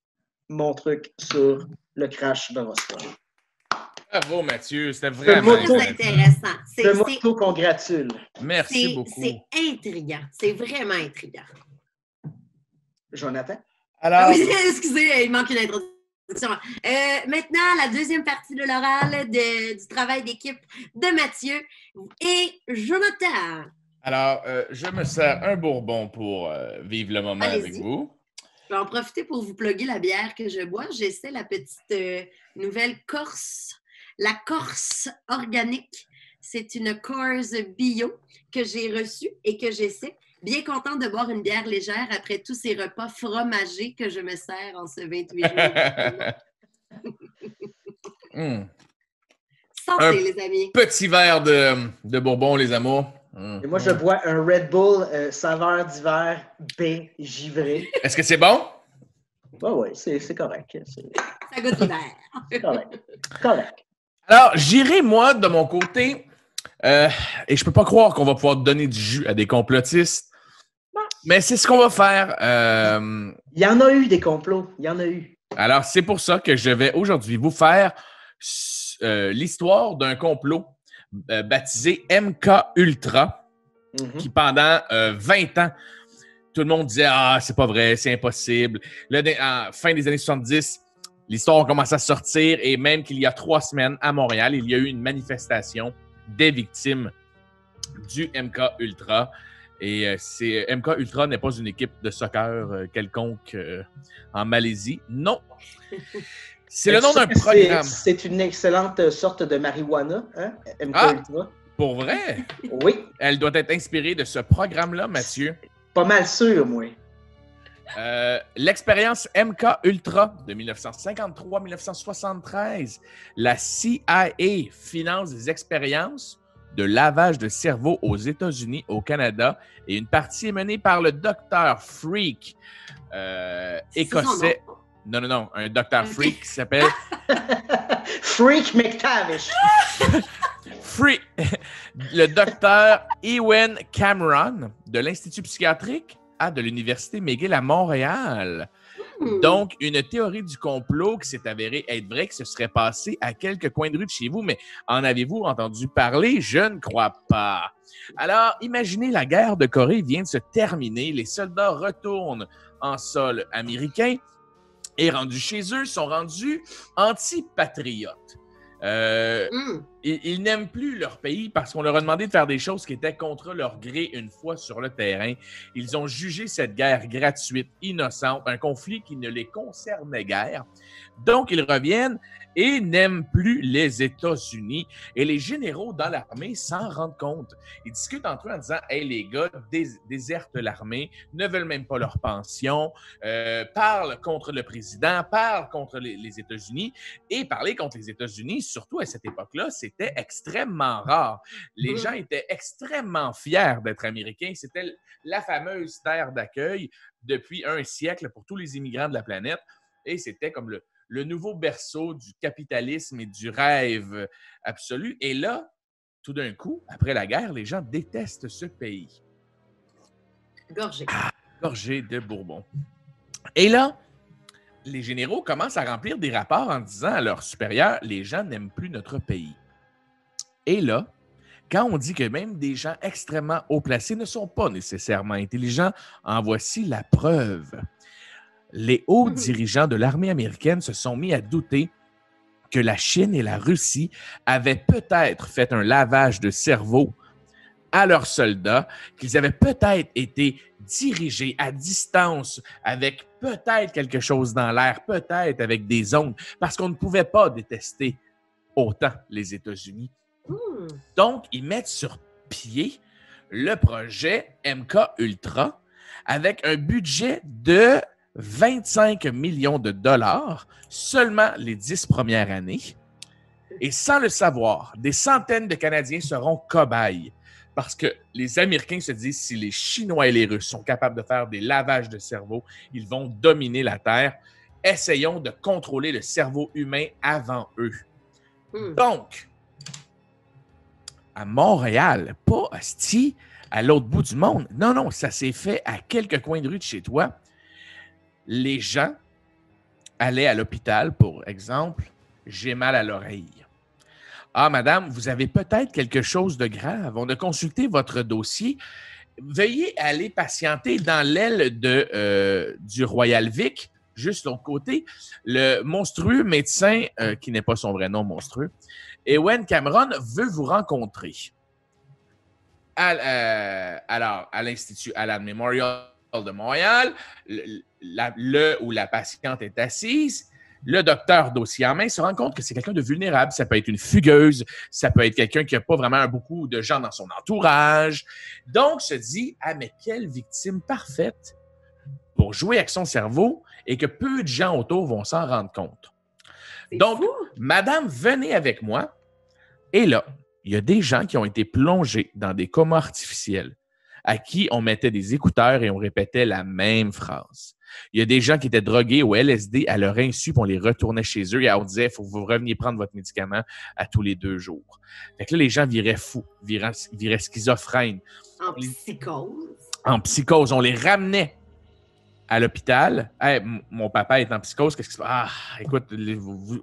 Speaker 3: mon truc sur le crash de Roswell.
Speaker 2: Bravo, Mathieu. C'était vraiment
Speaker 1: intéressant.
Speaker 3: Je m'auto-congratule.
Speaker 2: Merci beaucoup.
Speaker 1: C'est intriguant. C'est vraiment intriguant.
Speaker 3: Jonathan?
Speaker 2: Alors...
Speaker 1: oui, excusez, il manque une introduction. Maintenant, la deuxième partie de l'oral du travail d'équipe de Mathieu et Jonathan.
Speaker 2: Alors, je me sers un bourbon pour vivre le moment avec vous.
Speaker 1: Je vais en profiter pour vous plugger la bière que je bois. J'essaie la petite nouvelle Corse. La Corse organique. C'est une Corse bio que j'ai reçue et que j'essaie. Bien contente de boire une bière légère après tous ces repas fromagés que je me sers en ce 28 jours. Santé, les amis.
Speaker 2: Petit verre de bourbon, les amours.
Speaker 3: Et moi, je bois un Red Bull saveur d'hiver baie givré.
Speaker 2: Est-ce que c'est bon?
Speaker 3: Oui, c'est correct.
Speaker 1: Ça goûte l'hiver.
Speaker 3: C'est correct.
Speaker 2: Alors, j'irai, moi, de mon côté, et je peux pas croire qu'on va pouvoir donner du jus à des complotistes, mais c'est ce qu'on va faire.
Speaker 3: Il y en a eu des complots. Il y en a eu.
Speaker 2: Alors, c'est pour ça que je vais aujourd'hui vous faire l'histoire d'un complot baptisé MK Ultra, qui pendant 20 ans, tout le monde disait « Ah, c'est pas vrai, c'est impossible ». Là, à fin des années 70, l'histoire a commencé à sortir et même qu'il y a 3 semaines à Montréal, il y a eu une manifestation des victimes du MK Ultra. Et MK Ultra n'est pas une équipe de soccer quelconque en Malaisie. Non. C'est le nom d'un programme.
Speaker 3: C'est une excellente sorte de marijuana, hein? MK Ultra.
Speaker 2: Pour vrai?
Speaker 3: Oui.
Speaker 2: Elle doit être inspirée de ce programme-là, Mathieu.
Speaker 3: Pas mal sûr, moi.
Speaker 2: L'expérience MK Ultra de 1953-1973. La CIA finance des expériences de lavage de cerveau aux États-Unis, au Canada, et une partie est menée par le Dr. Freak, écossais. Non, un Dr. Freak qui s'appelle...
Speaker 3: Freak McTavish.
Speaker 2: Freak. Le Dr. Ewen Cameron de l'Institut psychiatrique de l'Université McGill à Montréal. Donc, une théorie du complot qui s'est avérée être vraie, qui se serait passée à quelques coins de rue de chez vous, mais en avez-vous entendu parler? Je ne crois pas. Alors, imaginez, la guerre de Corée vient de se terminer, les soldats retournent en sol américain et rendus chez eux, sont rendus anti-patriotes. Ils n'aiment plus leur pays parce qu'on leur a demandé de faire des choses qui étaient contre leur gré une fois sur le terrain. Ils ont jugé cette guerre gratuite, innocente, un conflit qui ne les concernait guère. Donc, ils reviennent et n'aiment plus les États-Unis. Et les généraux dans l'armée s'en rendent compte. Ils discutent entre eux en disant « Hey, les gars, désertent l'armée, ne veulent même pas leur pension, parlent contre le président, parlent contre les États-Unis. » Et parler contre les États-Unis, surtout à cette époque-là, c'était extrêmement rare. Les gens étaient extrêmement fiers d'être américains. C'était la fameuse terre d'accueil depuis un siècle pour tous les immigrants de la planète. Et c'était comme le nouveau berceau du capitalisme et du rêve absolu. Et là, tout d'un coup, après la guerre, les gens détestent ce pays. Gorgé de Bourbon. Et là, les généraux commencent à remplir des rapports en disant à leurs supérieurs, les gens n'aiment plus notre pays. Et là, quand on dit que même des gens extrêmement haut placés ne sont pas nécessairement intelligents, en voici la preuve. Les hauts dirigeants de l'armée américaine se sont mis à douter que la Chine et la Russie avaient peut-être fait un lavage de cerveau à leurs soldats, qu'ils avaient peut-être été dirigés à distance avec peut-être quelque chose dans l'air, peut-être avec des ondes, parce qu'on ne pouvait pas détester autant les États-Unis. Donc, ils mettent sur pied le projet MK Ultra avec un budget de 25 millions de dollars seulement les 10 premières années. Et sans le savoir, des centaines de Canadiens seront cobayes parce que les Américains se disent si les Chinois et les Russes sont capables de faire des lavages de cerveau, ils vont dominer la Terre. Essayons de contrôler le cerveau humain avant eux. Donc, à Montréal, pas hostie, à l'autre bout du monde. Non, ça s'est fait à quelques coins de rue de chez toi. Les gens allaient à l'hôpital, pour exemple, j'ai mal à l'oreille. Ah, madame, vous avez peut-être quelque chose de grave. On a consulté votre dossier. Veuillez aller patienter dans l'aile du Royal Vic, juste de l'autre côté. Le monstrueux médecin, qui n'est pas son vrai nom, monstrueux, Ewen Cameron veut vous rencontrer. Alors, à l'Institut Allan Memorial de Montréal, où la patiente est assise, le docteur dossier en main se rend compte que c'est quelqu'un de vulnérable. Ça peut être une fugueuse, ça peut être quelqu'un qui n'a pas vraiment beaucoup de gens dans son entourage. Donc, se dit, mais quelle victime parfaite pour jouer avec son cerveau et que peu de gens autour vont s'en rendre compte. Donc, madame, venez avec moi. Et là, il y a des gens qui ont été plongés dans des comas artificiels à qui on mettait des écouteurs et on répétait la même phrase. Il y a des gens qui étaient drogués au LSD à leur insu, puis on les retournait chez eux et on disait il faut que vous reveniez prendre votre médicament à tous les 2 jours. Fait que là, les gens viraient fous, viraient schizophrènes.
Speaker 1: En psychose.
Speaker 2: En psychose. On les ramenait à l'hôpital. Hey, mon papa est en psychose. Qu'est-ce qui se passe? Ah, écoute,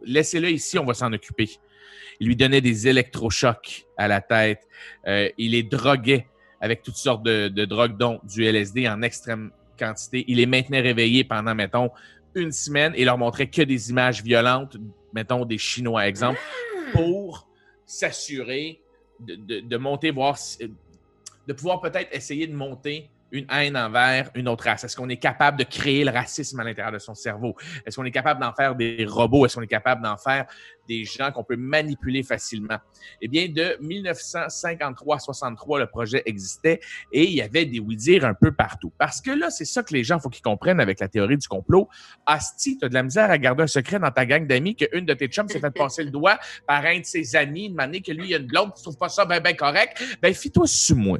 Speaker 2: laissez-le ici, on va s'en occuper. Il lui donnait des électrochocs à la tête. Il les droguait avec toutes sortes de drogues, dont du LSD en extrême quantité. Il les maintenait réveillés pendant, mettons, une semaine et leur montrait que des images violentes, mettons des Chinois, exemple, pour s'assurer de monter, de pouvoir peut-être essayer de monter une haine envers une autre race. Est-ce qu'on est capable de créer le racisme à l'intérieur de son cerveau? Est-ce qu'on est capable d'en faire des robots? Est-ce qu'on est capable d'en faire des gens qu'on peut manipuler facilement? Eh bien, de 1953 à 63, le projet existait et il y avait des oui-dire un peu partout. Parce que là, c'est ça que les gens, il faut qu'ils comprennent avec la théorie du complot. Asti, t'as de la misère à garder un secret dans ta gang d'amis qu'une de tes chums s'est fait passer le doigt par un de ses amis, une manière que lui, il y a une blonde qui trouve pas ça ben correct. Ben, fie-toi sur moi.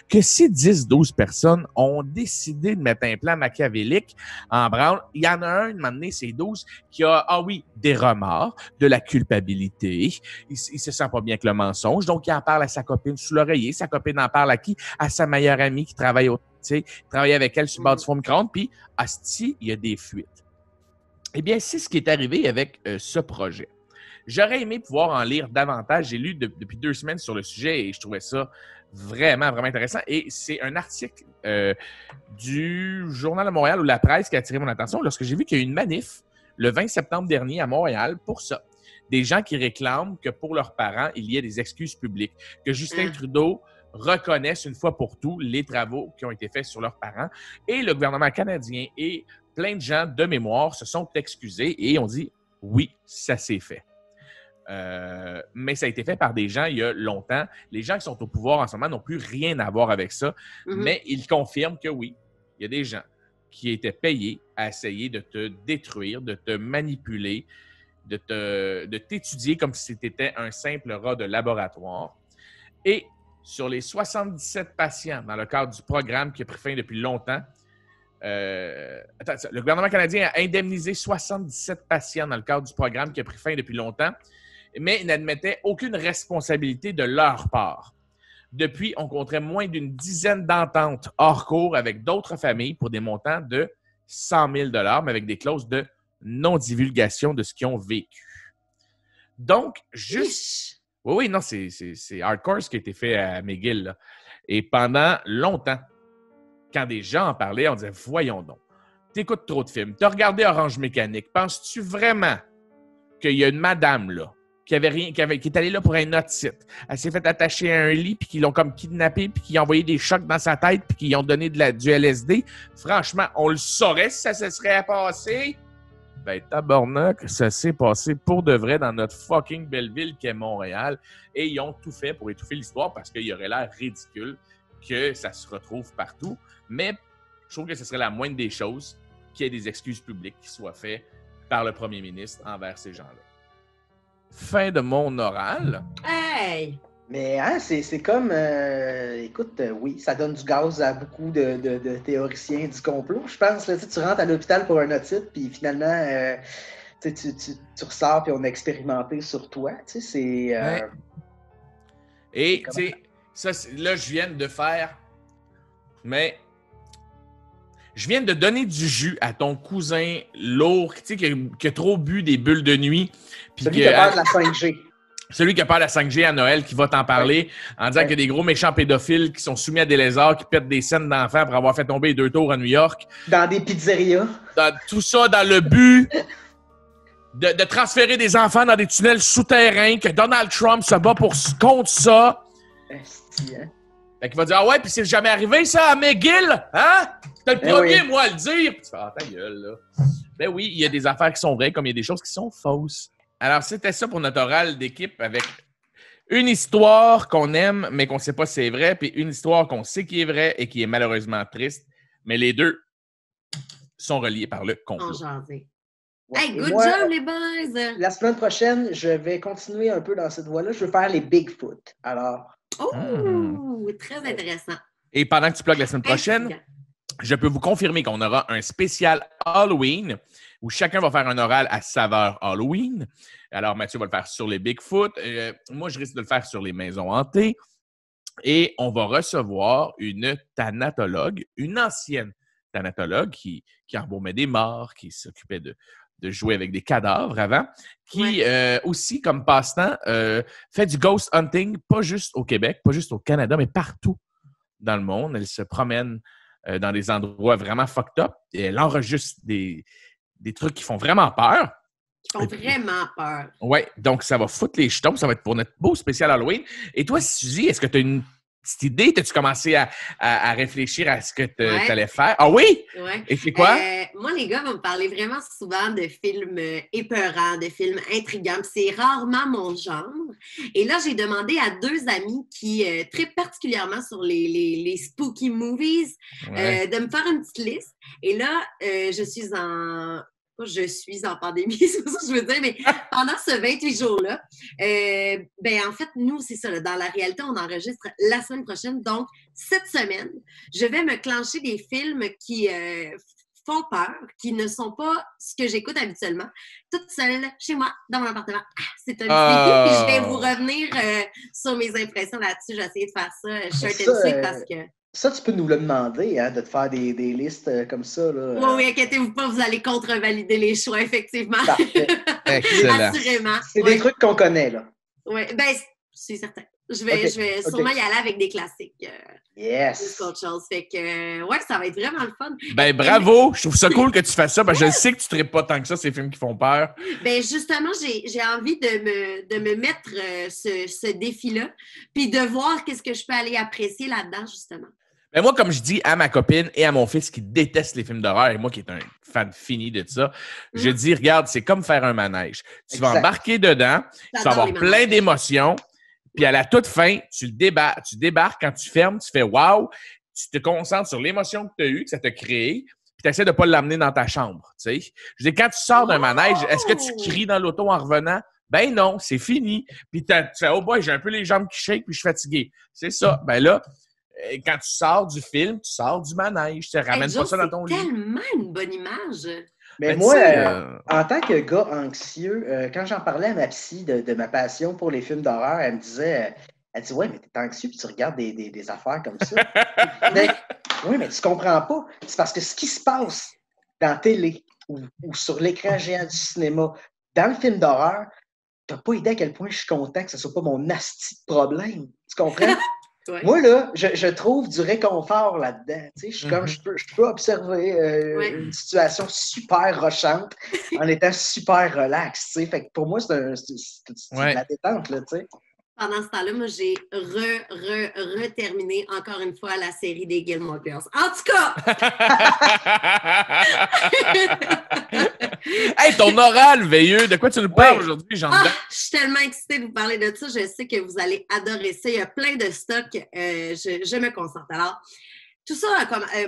Speaker 2: Que si 10-12 personnes ont décidé de mettre un plan machiavélique en branle, il y en a un, moment donné, c'est 12, qui a, des remords, de la culpabilité, il se sent pas bien avec le mensonge, donc il en parle à sa copine sous l'oreiller, sa copine en parle à qui? À sa meilleure amie qui travaille avec elle sur le bord du fond de micro-ondes, puis asti, il y a des fuites. Eh bien, c'est ce qui est arrivé avec ce projet. J'aurais aimé pouvoir en lire davantage. J'ai lu depuis 2 semaines sur le sujet et je trouvais ça vraiment, vraiment intéressant. Et c'est un article du Journal de Montréal ou La Presse qui a attiré mon attention lorsque j'ai vu qu'il y a eu une manif le 20 septembre dernier à Montréal pour ça. Des gens qui réclament que pour leurs parents, il y ait des excuses publiques. Que Justin Trudeau reconnaisse une fois pour tout les travaux qui ont été faits sur leurs parents. Et le gouvernement canadien et plein de gens de mémoire se sont excusés et ont dit « oui, ça s'est fait ». Mais ça a été fait par des gens il y a longtemps. Les gens qui sont au pouvoir en ce moment n'ont plus rien à voir avec ça, mais ils confirment que oui, il y a des gens qui étaient payés à essayer de te détruire, de te manipuler, de t'étudier comme si c'était un simple rat de laboratoire. Et sur les 77 patients dans le cadre du programme qui a pris fin depuis longtemps, le gouvernement canadien a indemnisé 77 patients dans le cadre du programme qui a pris fin depuis longtemps, mais n'admettait aucune responsabilité de leur part. Depuis, on compterait moins d'une dizaine d'ententes hors cours avec d'autres familles pour des montants de 100 000 $ mais avec des clauses de non-divulgation de ce qu'ils ont vécu. Donc, juste... Oui, non, c'est hardcore ce qui a été fait à McGill, là. Et pendant longtemps, quand des gens en parlaient, on disait « Voyons donc, t'écoutes trop de films, t'as regardé Orange Mécanique, penses-tu vraiment qu'il y a une madame, là, qui est allée là pour un autre site. Elle s'est fait attacher à un lit, puis qu'ils l'ont comme kidnappé, puis qu'ils ont envoyé des chocs dans sa tête, puis qu'ils ont donné du LSD. Franchement, on le saurait si ça se serait passé. Ben, tabarnak, ça s'est passé pour de vrai dans notre fucking belle ville qu'est Montréal. Et ils ont tout fait pour étouffer l'histoire parce qu'il y aurait l'air ridicule que ça se retrouve partout. Mais je trouve que ce serait la moindre des choses qu'il y ait des excuses publiques qui soient faites par le premier ministre envers ces gens-là. Fin de mon oral.
Speaker 1: Hey!
Speaker 3: Mais hein, c'est comme, écoute, oui, ça donne du gaz à beaucoup de théoriciens du complot, je pense. Là, tu rentres à l'hôpital pour un otite, puis finalement, tu ressors, puis on a expérimenté sur toi. C'est...
Speaker 2: Ouais. Et, tu sais, ça, là, je viens de faire... Mais... Je viens de donner du jus à ton cousin lourd, tu sais, qui a trop bu des bulles de nuit.
Speaker 3: Celui qui a peur de la 5G.
Speaker 2: Celui qui a peur de la 5G à Noël, qui va t'en parler en disant qu'il y a des gros méchants pédophiles qui sont soumis à des lézards, qui pètent des scènes d'enfants pour avoir fait tomber les 2 tours à New York.
Speaker 3: Dans des pizzerias. Tout
Speaker 2: ça dans le but de transférer des enfants dans des tunnels souterrains, que Donald Trump se bat contre ça. Fait qu'il va dire « Ah ouais, puis c'est jamais arrivé ça à McGill, hein? T'as le premier, moi, à le dire! » Puis tu fais « Ah, ta gueule, là. » Ben oui, il y a des affaires qui sont vraies comme il y a des choses qui sont fausses. Alors, c'était ça pour notre oral d'équipe avec une histoire qu'on aime, mais qu'on ne sait pas si c'est vrai, puis une histoire qu'on sait qui est vraie et qui est malheureusement triste. Mais les deux sont reliés par le complot.
Speaker 1: Ouais. Hey, good job, les boys!
Speaker 3: La semaine prochaine, je vais continuer un peu dans cette voie-là. Je veux faire les Bigfoot. Alors...
Speaker 1: Oh! Très intéressant.
Speaker 2: Et pendant que tu plugues la semaine prochaine, je peux vous confirmer qu'on aura un spécial Halloween où chacun va faire un oral à saveur Halloween. Alors, Mathieu va le faire sur les Bigfoot. Moi, je risque de le faire sur les maisons hantées. Et on va recevoir une thanatologue, une ancienne thanatologue qui embaumait des morts, qui s'occupait de jouer avec des cadavres avant, qui aussi, comme passe-temps, fait du ghost hunting, pas juste au Québec, pas juste au Canada, mais partout dans le monde. Elle se promène dans des endroits vraiment fucked up et elle enregistre des trucs qui font vraiment peur.
Speaker 1: Qui font vraiment peur.
Speaker 2: Oui, donc ça va foutre les jetons, ça va être pour notre beau spécial Halloween. Et toi, Suzy, est-ce que tu as une petite idée? T'as-tu commencé à réfléchir à ce que tu allais faire? Ah oui?
Speaker 1: Ouais.
Speaker 2: Et c'est quoi?
Speaker 1: Moi, les gars vont me parler vraiment souvent de films épeurants, de films intrigants. C'est rarement mon genre. Et là, j'ai demandé à 2 amis qui trippent particulièrement sur les spooky movies de me faire une petite liste. Et là, je suis en pandémie, c'est pas ça que je veux dire, mais pendant ce 28 jours-là, en fait, nous, c'est ça, là, dans la réalité, on enregistre la semaine prochaine. Donc, cette semaine, je vais me clencher des films qui font peur, qui ne sont pas ce que j'écoute habituellement, toute seule, chez moi, dans mon appartement. C'est un petit défi, puis je vais vous revenir sur mes impressions là-dessus. J'ai essayé de faire ça short and sweet parce que...
Speaker 3: Ça, tu peux nous le demander, hein, de te faire des listes comme ça. Là.
Speaker 1: Oui, inquiétez-vous pas, vous allez contrevalider les choix, effectivement.
Speaker 3: Parfait.
Speaker 2: Excellent.
Speaker 1: Assurément.
Speaker 3: C'est des trucs qu'on connaît, là.
Speaker 1: Oui, c'est certain. Je vais sûrement y aller avec des classiques.
Speaker 3: Yes.
Speaker 1: Plus qu'autre chose. Fait que, ça va être vraiment le fun.
Speaker 2: Bravo! Je trouve ça cool que tu fasses ça, parce que je sais que tu ne traites pas tant que ça, ces films qui font peur.
Speaker 1: Justement, j'ai envie de me mettre ce défi-là, puis de voir qu'est-ce que je peux aller apprécier là-dedans, justement.
Speaker 2: Mais moi, comme je dis à ma copine et à mon fils qui détestent les films d'horreur, et moi qui est un fan fini de ça, je dis, regarde, c'est comme faire un manège. Tu vas embarquer dedans, tu vas avoir plein d'émotions, puis à la toute fin, tu débarques, quand tu fermes, tu fais « wow », tu te concentres sur l'émotion que tu as eue, que ça t'a créé, puis tu essaies de ne pas l'amener dans ta chambre. Tu sais. Je dis, quand tu sors d'un manège, est-ce que tu cries dans l'auto en revenant? Ben non, c'est fini. Puis tu fais « oh boy, j'ai un peu les jambes qui shake, puis je suis fatigué ». C'est ça. Ben là, quand tu sors du film, tu sors du manège. Tu ne ramènes pas ça dans ton lit.
Speaker 1: C'est tellement une bonne image.
Speaker 3: Mais moi, en tant que gars anxieux, quand j'en parlais à ma psy de ma passion pour les films d'horreur, elle me disait, ouais, mais t'es anxieux puis tu regardes des affaires comme ça. Oui, mais tu comprends pas. C'est parce que ce qui se passe dans la télé ou sur l'écran géant du cinéma, dans le film d'horreur, t'as pas idée à quel point je suis content que ce soit pas mon asti de problème. Tu comprends? Ouais. Moi, là, je trouve du réconfort là-dedans. Tu sais, je suis comme, je peux observer une situation super rochante en étant super relax. Tu sais. Fait que pour moi, c'est de la détente, là, tu sais.
Speaker 1: Pendant ce temps-là, moi, j'ai reterminé encore une fois la série des Gilmore Girls. En tout cas!
Speaker 2: Hey, ton oral veilleux, de quoi tu nous parles aujourd'hui, Jean?
Speaker 1: Je suis tellement excitée de vous parler de ça. Je sais que vous allez adorer ça. Il y a plein de stocks. Je me concentre. Alors, tout ça,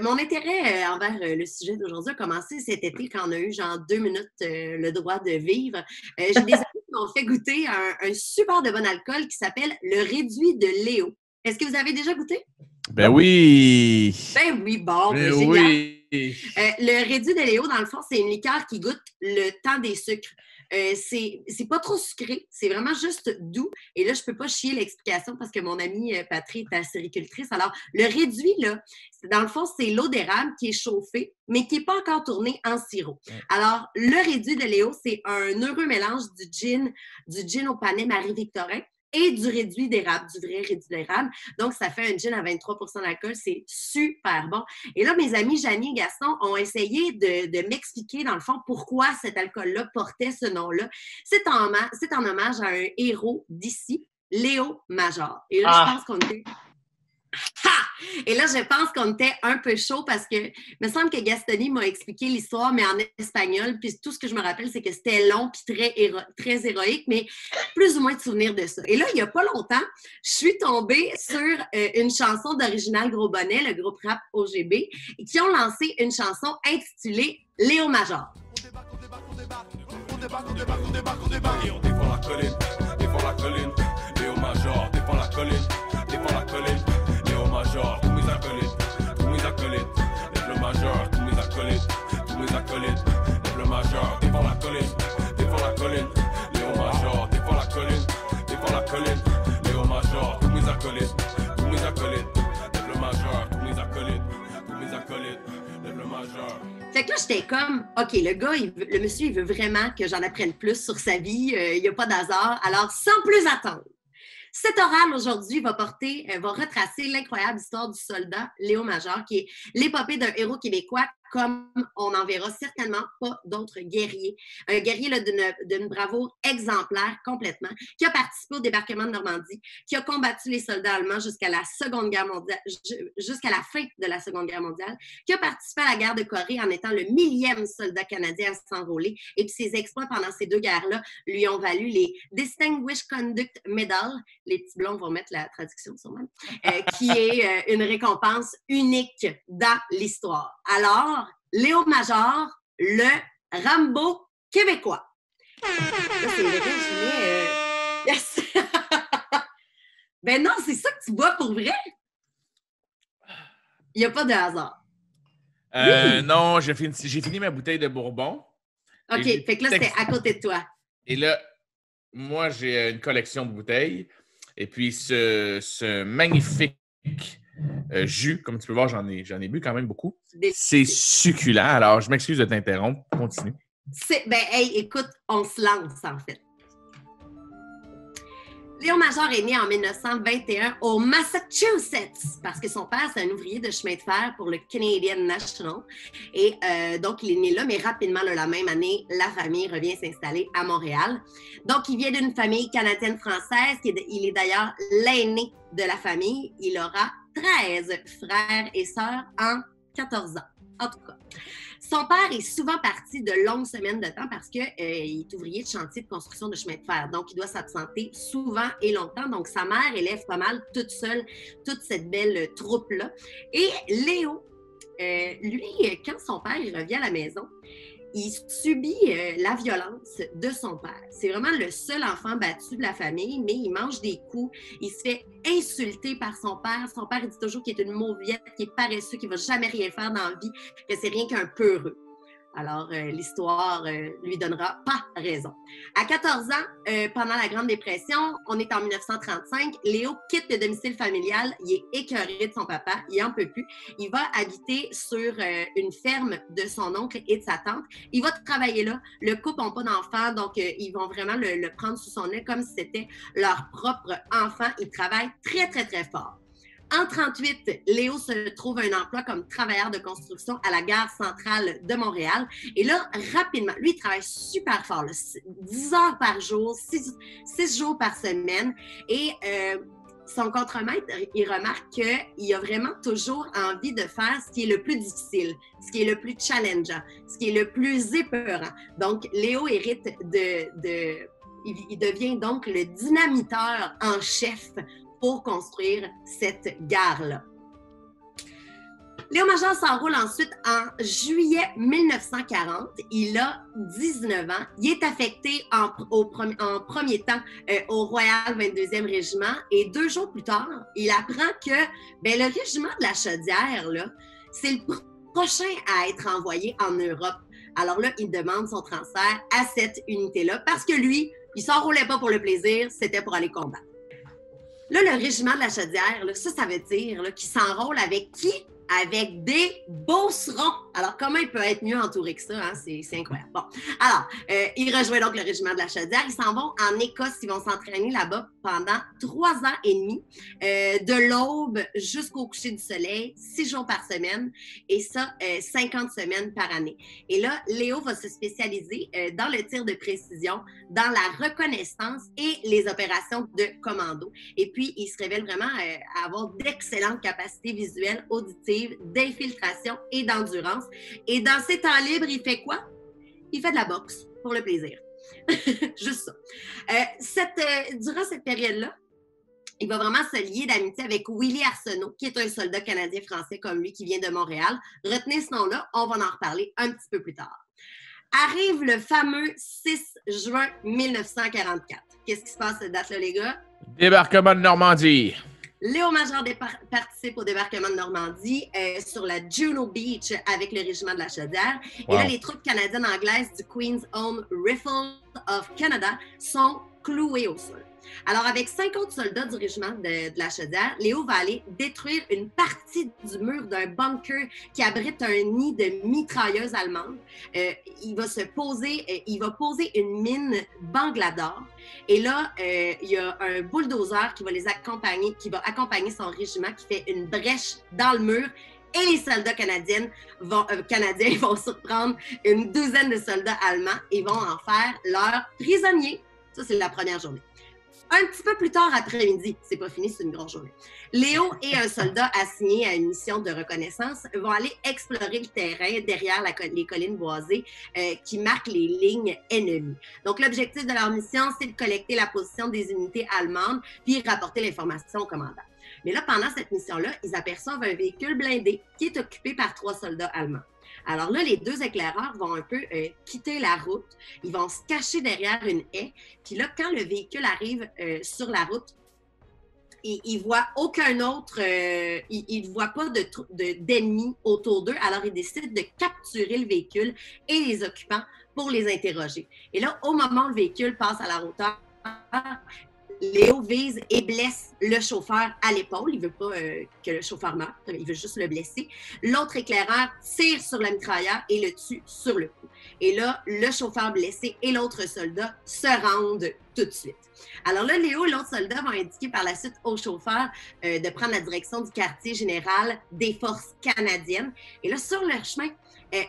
Speaker 1: mon intérêt envers le sujet d'aujourd'hui a commencé cet été quand on a eu genre 2 minutes le droit de vivre. J'ai des amis qui m'ont fait goûter un super de bon alcool qui s'appelle le réduit de Léo. Est-ce que vous avez déjà goûté?
Speaker 2: Ben oui!
Speaker 1: Ben oui, bon,
Speaker 2: ben
Speaker 1: génial.
Speaker 2: Oui.
Speaker 1: Le réduit de Léo, dans le fond, c'est une liqueur qui goûte le temps des sucres. C'est pas trop sucré, c'est vraiment juste doux. Et là, je peux pas chier l'explication parce que mon amie Patrie est acéricultrice. Alors, le réduit, là, dans le fond, c'est l'eau d'érable qui est chauffée, mais qui n'est pas encore tournée en sirop. Alors, le réduit de Léo, c'est un heureux mélange du gin au panais Marie-Victorin et du réduit d'érable, du vrai réduit d'érable. Donc, ça fait un gin à 23 % d'alcool. C'est super bon. Et là, mes amis Janie et Gaston ont essayé de m'expliquer, dans le fond, pourquoi cet alcool-là portait ce nom-là. C'est en hommage à un héros d'ici, Léo Major. Et là, je pense qu'on était... Et là, je pense qu'on était un peu chaud parce que il me semble que Gastoni m'a expliqué l'histoire, mais en espagnol. Puis tout ce que je me rappelle, c'est que c'était long puis très héroïque, mais plus ou moins de souvenirs de ça. Et là, il n'y a pas longtemps, je suis tombée sur une chanson d'Original Gros Bonnet, le groupe rap OGB, et qui ont lancé une chanson intitulée Léo Major.
Speaker 4: On débarque, et on défend la colline, Léo Major, défend la colline, Léo Major, tous mes acolytes, lève le Major, tous mes acolytes, lève le Major, défend la colline, Léo Major, défend la colline, Léo Major, tous mes acolytes, lève le Major, tous mes acolytes, lève le Major.
Speaker 1: Fait que là, j'étais comme, OK, le monsieur, il veut vraiment que j'en apprenne plus sur sa vie. Il n'y a pas d'hasard. Alors, sans plus attendre, cet oral aujourd'hui va retracer l'incroyable histoire du soldat Léo Major, qui est l'épopée d'un héros québécois comme on n'en verra certainement pas d'autres guerriers. Un guerrier là, d'une bravoure exemplaire complètement, qui a participé au débarquement de Normandie, qui a combattu les soldats allemands jusqu'à la Seconde Guerre mondiale, jusqu'à la fin de la Seconde Guerre mondiale, qui a participé à la guerre de Corée en étant le 1000e soldat canadien à s'enrôler. Et puis ses exploits pendant ces deux guerres-là lui ont valu les Distinguished Conduct Medal, les petits blonds vont mettre la traduction sûrement, qui est une récompense unique dans l'histoire. Alors, Léo Major, le Rambo québécois. Là, c'est vrai, Yes! Ben non, c'est ça que tu bois pour vrai? Il n'y a pas de hasard. Oui.
Speaker 2: Non, j'ai fini ma bouteille de Bourbon.
Speaker 1: OK, fait que là, c'était à côté de toi.
Speaker 2: Et là, moi, j'ai une collection de bouteilles. Et puis, ce magnifique jus, comme tu peux voir, j'en ai bu quand même beaucoup. C'est succulent. Alors, je m'excuse de t'interrompre. Continue.
Speaker 1: Ben, hey, écoute, on se lance, en fait. Léo Major est né en 1921 au Massachusetts parce que son père, c'est un ouvrier de chemin de fer pour le Canadian National. Et donc, il est né là, mais rapidement, là, la même année, la famille revient s'installer à Montréal. Donc, il vient d'une famille canadienne-française. Il est d'ailleurs l'aîné de la famille. Il aura 13 frères et sœurs en 14 ans. En tout cas, son père est souvent parti de longues semaines de temps parce qu'il est ouvrier de chantier de construction de chemin de fer. Donc, il doit s'absenter souvent et longtemps. Donc, sa mère élève pas mal toute seule toute cette belle troupe-là. Et Léo, lui, quand son père il revient à la maison, il subit la violence de son père. C'est vraiment le seul enfant battu de la famille, mais il mange des coups. Il se fait insulter par son père. Son père, il dit toujours qu'il est une mauviette, qu'il est paresseux, qu'il ne va jamais rien faire dans la vie, que c'est rien qu'un peureux. Alors, l'histoire lui donnera pas raison. À 14 ans, pendant la Grande Dépression, on est en 1935, Léo quitte le domicile familial, il est écœuré de son papa, il n'en peut plus. Il va habiter sur une ferme de son oncle et de sa tante. Il va travailler là. Le couple n'a pas d'enfants, donc ils vont vraiment le prendre sous son aile comme si c'était leur propre enfant. Il travaille très, très, très fort. En 1938, Léo se trouve un emploi comme travailleur de construction à la gare centrale de Montréal. Et là, rapidement, lui, il travaille super fort, là, 10 heures par jour, 6 jours par semaine. Et son contremaître, il remarque qu'il a vraiment toujours envie de faire ce qui est le plus difficile, ce qui est le plus challengeant, ce qui est le plus épeurant. Donc, Léo hérite il devient donc le dynamiteur en chef pour construire cette gare-là. Léo Major s'enrôle ensuite en juillet 1940. Il a 19 ans. Il est affecté en premier temps au Royal 22e Régiment. Et 2 jours plus tard, il apprend que le régiment de la Chaudière, là, c'est le prochain à être envoyé en Europe. Alors là, il demande son transfert à cette unité-là parce que lui, il ne s'enrôlait pas pour le plaisir, c'était pour aller combattre. Là, le régiment de la Chaudière, là, ça veut dire qu'il s'enrôle avec qui? Avec des beaucerons. Alors, comment il peut être mieux entouré que ça? Hein? C'est incroyable. Bon, alors, il rejoint donc le régiment de la Chaudière. Ils s'en vont en Écosse. Ils vont s'entraîner là-bas pendant 3 ans et demi, de l'aube jusqu'au coucher du soleil, 6 jours par semaine, et ça, 50 semaines par année. Et là, Léo va se spécialiser dans le tir de précision, dans la reconnaissance et les opérations de commando. Et puis, il se révèle vraiment avoir d'excellentes capacités visuelles, auditives, d'infiltration et d'endurance. Et dans ses temps libres, il fait quoi? Il fait de la boxe pour le plaisir. Juste ça. Durant cette période-là, il va vraiment se lier d'amitié avec Willie Arsenault, qui est un soldat canadien-français comme lui, qui vient de Montréal. Retenez ce nom-là, on va en reparler un petit peu plus tard. Arrive le fameux 6 juin 1944. Qu'est-ce qui se passe cette date-là, les gars?
Speaker 2: Débarquement de Normandie.
Speaker 1: Léo Major participe au débarquement de Normandie sur la Juno Beach avec le régiment de la Chaudière. Wow. Et là, les troupes canadiennes-anglaises du Queen's Own Rifle of Canada sont clouées au sol. Alors, avec 50 soldats du régiment de la Chaudière, Léo va aller détruire une partie du mur d'un bunker qui abrite un nid de mitrailleuses allemandes. Il va poser une mine Banglador. Et là, il y a un bulldozer qui va accompagner son régiment, qui fait une brèche dans le mur. Et les soldats canadiens vont surprendre une douzaine de soldats allemands et vont en faire leurs prisonniers. Ça, c'est la première journée. Un petit peu plus tard après-midi, c'est pas fini, c'est une grosse journée, Léo et un soldat assigné à une mission de reconnaissance vont aller explorer le terrain derrière les collines boisées qui marquent les lignes ennemies. Donc, l'objectif de leur mission, c'est de collecter la position des unités allemandes puis rapporter l'information au commandant. Mais là, pendant cette mission-là, ils aperçoivent un véhicule blindé qui est occupé par 3 soldats allemands. Alors là, les 2 éclaireurs vont un peu quitter la route. Ils vont se cacher derrière une haie. Puis là, quand le véhicule arrive sur la route, ils ne voient aucun autre... ils ne voient pas d'ennemis autour d'eux. Alors, ils décident de capturer le véhicule et les occupants pour les interroger. Et là, au moment où le véhicule passe à la hauteur, Léo vise et blesse le chauffeur à l'épaule. Il ne veut pas que le chauffeur meure, il veut juste le blesser. L'autre éclaireur tire sur le mitrailleur et le tue sur le coup. Et là, le chauffeur blessé et l'autre soldat se rendent tout de suite. Alors là, Léo et l'autre soldat vont indiquer par la suite au chauffeur de prendre la direction du quartier général des forces canadiennes. Et là, sur leur chemin,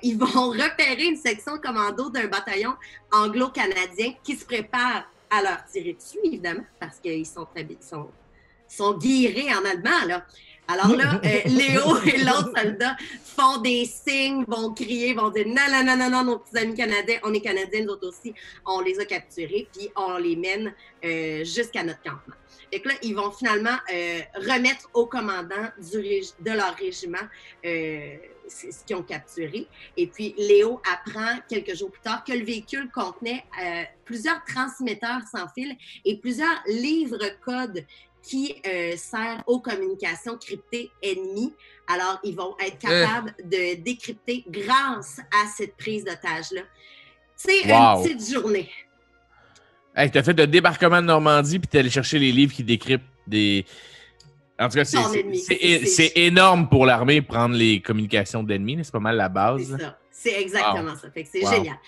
Speaker 1: ils vont repérer une section commando d'un bataillon anglo-canadien qui se prépare à leur tirer dessus, évidemment, parce qu'ils sont guirés en allemand, là. Alors là, Léo et l'autre soldat font des signes, vont crier, vont dire « Non, non, non, non, non, nos petits amis canadiens, on est Canadiens, nous autres aussi, on les a capturés, puis on les mène jusqu'à notre campement. » Et que là, ils vont finalement remettre au commandant de leur régiment ce qu'ils ont capturé. Et puis, Léo apprend quelques jours plus tard que le véhicule contenait plusieurs transmetteurs sans fil et plusieurs livres-codes qui servent aux communications cryptées ennemies. Alors, ils vont être capables de décrypter grâce à cette prise d'otage-là. C'est une petite journée.
Speaker 2: Hey, t'as fait le débarquement de Normandie puis t'es allé chercher les livres qui décryptent des... En tout cas, c'est énorme pour l'armée prendre les communications d'ennemis. C'est pas mal la base.
Speaker 1: C'est ça. C'est exactement ça. Fait que c'est génial.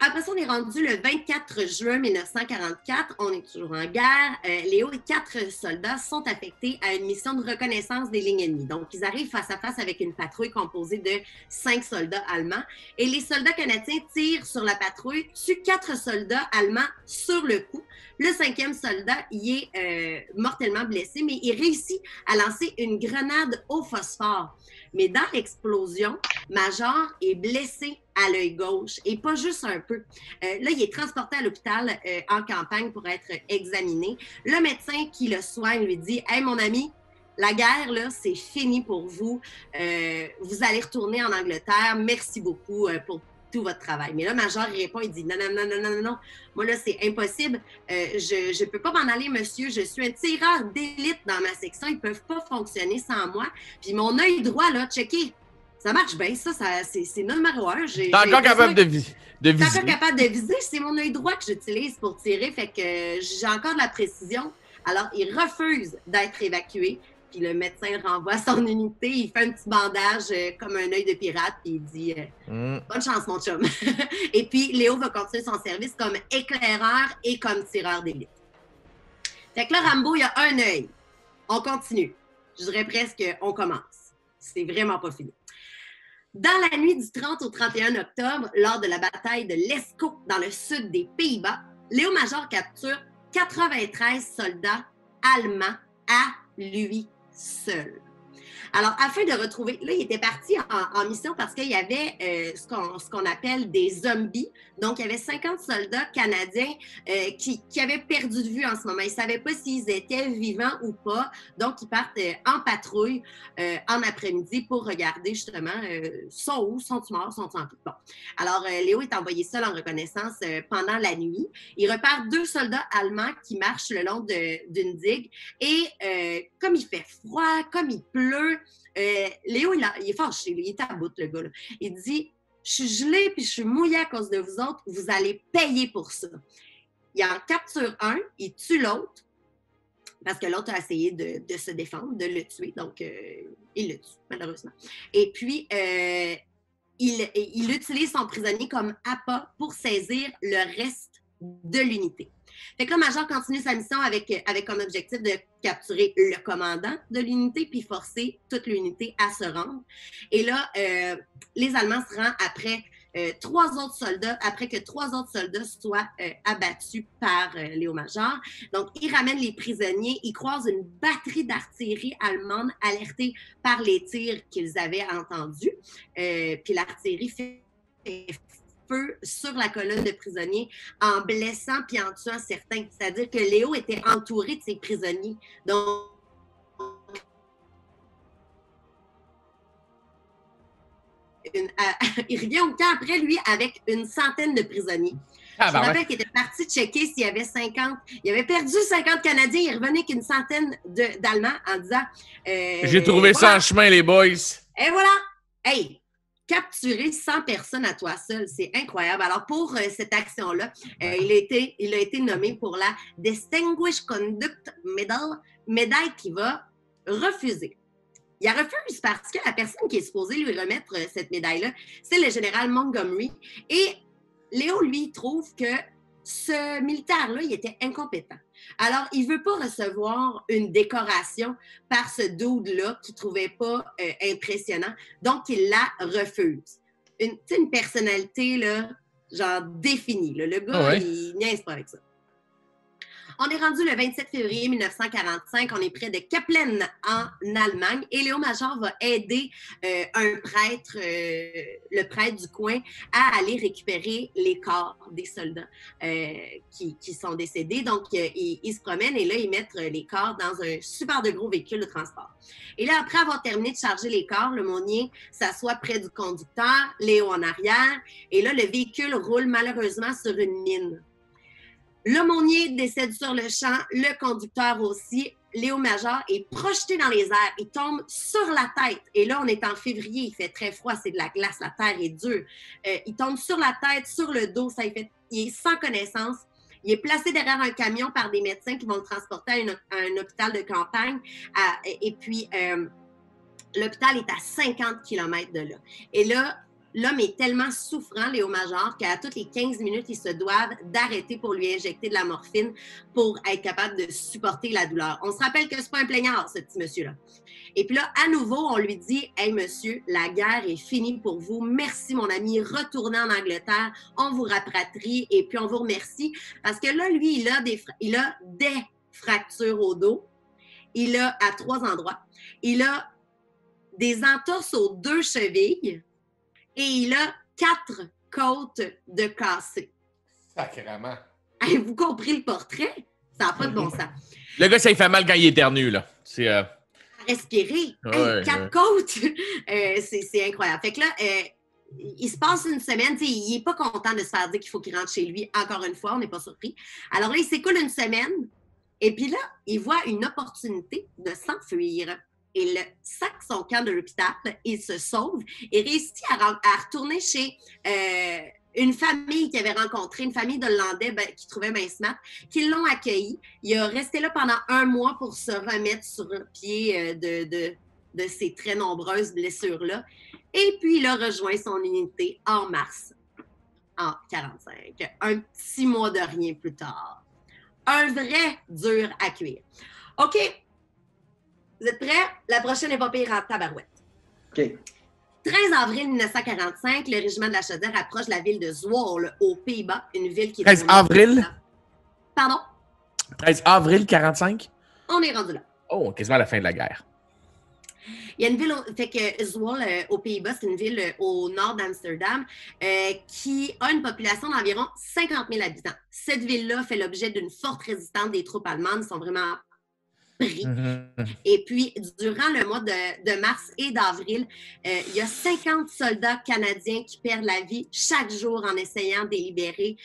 Speaker 1: Après ça, on est rendu le 24 juin 1944. On est toujours en guerre. Léo et 4 soldats sont affectés à une mission de reconnaissance des lignes ennemies. Donc, ils arrivent face à face avec une patrouille composée de 5 soldats allemands. Et les soldats canadiens tirent sur la patrouille, tuent 4 soldats allemands sur le coup. Le 5e soldat y est mortellement blessé, mais il réussit à lancer une grenade au phosphore. Mais dans l'explosion, Major est blessé à l'œil gauche, et pas juste un peu. Là, il est transporté à l'hôpital en campagne pour être examiné. Le médecin qui le soigne lui dit « Hey, mon ami, la guerre, là, c'est fini pour vous. Vous allez retourner en Angleterre. Merci beaucoup pour tout votre travail. » Mais là, Major répond, il dit « Non, non, non, non, non, non. Moi, là, c'est impossible. Je ne peux pas m'en aller, monsieur. Je suis un tireur d'élite dans ma section. Ils ne peuvent pas fonctionner sans moi. Puis mon œil droit, là, checké. Ça marche bien, ça c'est numéro 1.
Speaker 2: T'es encore capable de viser.
Speaker 1: T'es encore capable de viser. C'est mon œil droit que j'utilise pour tirer. Fait que j'ai encore de la précision. Alors, il refuse d'être évacué. Puis le médecin renvoie son unité. Il fait un petit bandage comme un œil de pirate. Puis il dit bonne chance, mon chum. Et puis, Léo va continuer son service comme éclaireur et comme tireur d'élite. Fait que là, Rambo, il a un œil. On continue. Je dirais presque on commence. C'est vraiment pas fini. Dans la nuit du 30 au 31 octobre, lors de la bataille de l'Escaut dans le sud des Pays-Bas, Léo Major capture 93 soldats allemands à lui seul. Alors, afin de retrouver... Là, il était parti en mission parce qu'il y avait ce qu'on appelle des zombies. Donc, il y avait 50 soldats canadiens qui avaient perdu de vue en ce moment. Ils ne savaient pas s'ils étaient vivants ou pas. Donc, ils partent en patrouille en après-midi pour regarder justement sont où, sont-ils morts, sont-ils en vie. Bon. Alors, Léo est envoyé seul en reconnaissance pendant la nuit. Il repère 2 soldats allemands qui marchent le long d'une digue. Et comme il fait froid, comme il pleut, Léo, il est fâché, il est à bout, le gars. Là. Il dit « Je suis gelé puis je suis mouillé à cause de vous autres, vous allez payer pour ça. » il en capture un, il tue l'autre, parce que l'autre a essayé de se défendre, de le tuer. Donc, il le tue, malheureusement. Et puis, il utilise son prisonnier comme appât pour saisir le reste de l'unité. Fait que là, Major continue sa mission avec comme objectif de capturer le commandant de l'unité puis forcer toute l'unité à se rendre. Et là, les Allemands se rendent après que trois autres soldats soient abattus par Léo-Major. Donc, ils ramènent les prisonniers, ils croisent une batterie d'artillerie allemande alertée par les tirs qu'ils avaient entendus. Puis l'artillerie fait feu sur la colonne de prisonniers en blessant puis en tuant certains. C'est-à-dire que Léo était entouré de ses prisonniers. Donc, il revient au camp après, lui, avec une centaine de prisonniers. Je me rappelle qu'il était parti checker s'il y avait 50. Il avait perdu 50 Canadiens. Il revenait avec une centaine d'Allemands en disant...
Speaker 2: J'ai trouvé ça en chemin, les boys.
Speaker 1: Et voilà! Hey! Capturer 100 personnes à toi seul, c'est incroyable. Alors, pour cette action-là, il a été nommé pour la Distinguished Conduct Medal, médaille qu'il va refuser. Il refuse parce que la personne qui est supposée lui remettre cette médaille-là, c'est le général Montgomery. Et Léo, lui, trouve que ce militaire-là, il était incompétent. Alors, il ne veut pas recevoir une décoration par ce dude-là qu'il ne trouvait pas impressionnant. Donc, il la refuse. Une personnalité, là, genre définie. Là. Le gars, il niaise pas avec ça. On est rendu le 27 février 1945. On est près de Kapellen en Allemagne. Et Léo-Major va aider un prêtre, le prêtre du coin, à aller récupérer les corps des soldats qui sont décédés. Donc, ils se promènent et là, ils mettent les corps dans un super de gros véhicule de transport. Et là, après avoir terminé de charger les corps, le Monnier s'assoit près du conducteur, Léo en arrière. Et là, le véhicule roule malheureusement sur une mine. Le Monnier décède sur le champ, le conducteur aussi. Léo-Major est projeté dans les airs. Il tombe sur la tête. Et là, on est en février, il fait très froid, c'est de la glace, la terre est dure. Il tombe sur la tête, sur le dos, il est sans connaissance. Il est placé derrière un camion par des médecins qui vont le transporter à un hôpital de campagne. Et puis, l'hôpital est à 50 km de là. Et là, l'homme est tellement souffrant, Léo-Major, qu'à toutes les 15 minutes, ils se doivent d'arrêter pour lui injecter de la morphine pour être capable de supporter la douleur. On se rappelle que c'est pas un plaignard, ce petit monsieur-là. Et puis là, à nouveau, on lui dit « Hey, monsieur, la guerre est finie pour vous. Merci, mon ami. Retournez en Angleterre. On vous rapatrie et puis on vous remercie. » Parce que là, lui, il a des fractures au dos. Il a à 3 endroits. Il a des entorses aux 2 chevilles. Et il a 4 côtes de cassées.
Speaker 2: Sacrément.
Speaker 1: Avez-vous compris le portrait? Ça n'a pas de bon sens.
Speaker 2: Le gars, ça lui fait mal quand il éternue, là. C'est...
Speaker 1: Respirer. Hey, 4 côtes! C'est incroyable. Fait que là, il se passe une semaine. Il n'est pas content de se faire dire qu'il faut qu'il rentre chez lui. Encore une fois, on n'est pas surpris. Alors là, il s'écoule une semaine. Et puis là, il voit une opportunité de s'enfuir. Il sac son camp de l'hôpital, il se sauve et réussit à retourner chez une famille qu'il avait rencontrée, une famille d'Hollandais qui trouvait bien smart, qui l'ont accueilli. Il a resté là pendant 1 mois pour se remettre sur pied de ces très nombreuses blessures-là. Et puis, il a rejoint son unité en mars, en 1945. Un petit mois de rien plus tard. Un vrai dur à cuire. OK. Vous êtes prêts? La prochaine épopée en tabarouette.
Speaker 3: OK.
Speaker 1: 13 avril 1945, le régiment de la Chaudière approche la ville de Zwolle, aux Pays-Bas, une ville qui est...
Speaker 2: 13 avril?
Speaker 1: Pardon?
Speaker 2: 13 avril 45?
Speaker 1: On est rendu là.
Speaker 2: Oh, quasiment à la fin de la guerre.
Speaker 1: Il y a une ville, fait que Zwolle, aux Pays-Bas, c'est une ville au nord d'Amsterdam qui a une population d'environ 50 000 habitants. Cette ville-là fait l'objet d'une forte résistance des troupes allemandes. Ils sont vraiment... pris. Et puis, durant le mois de mars et d'avril, il y a 50 soldats canadiens qui perdent la vie chaque jour en essayant de les libérer.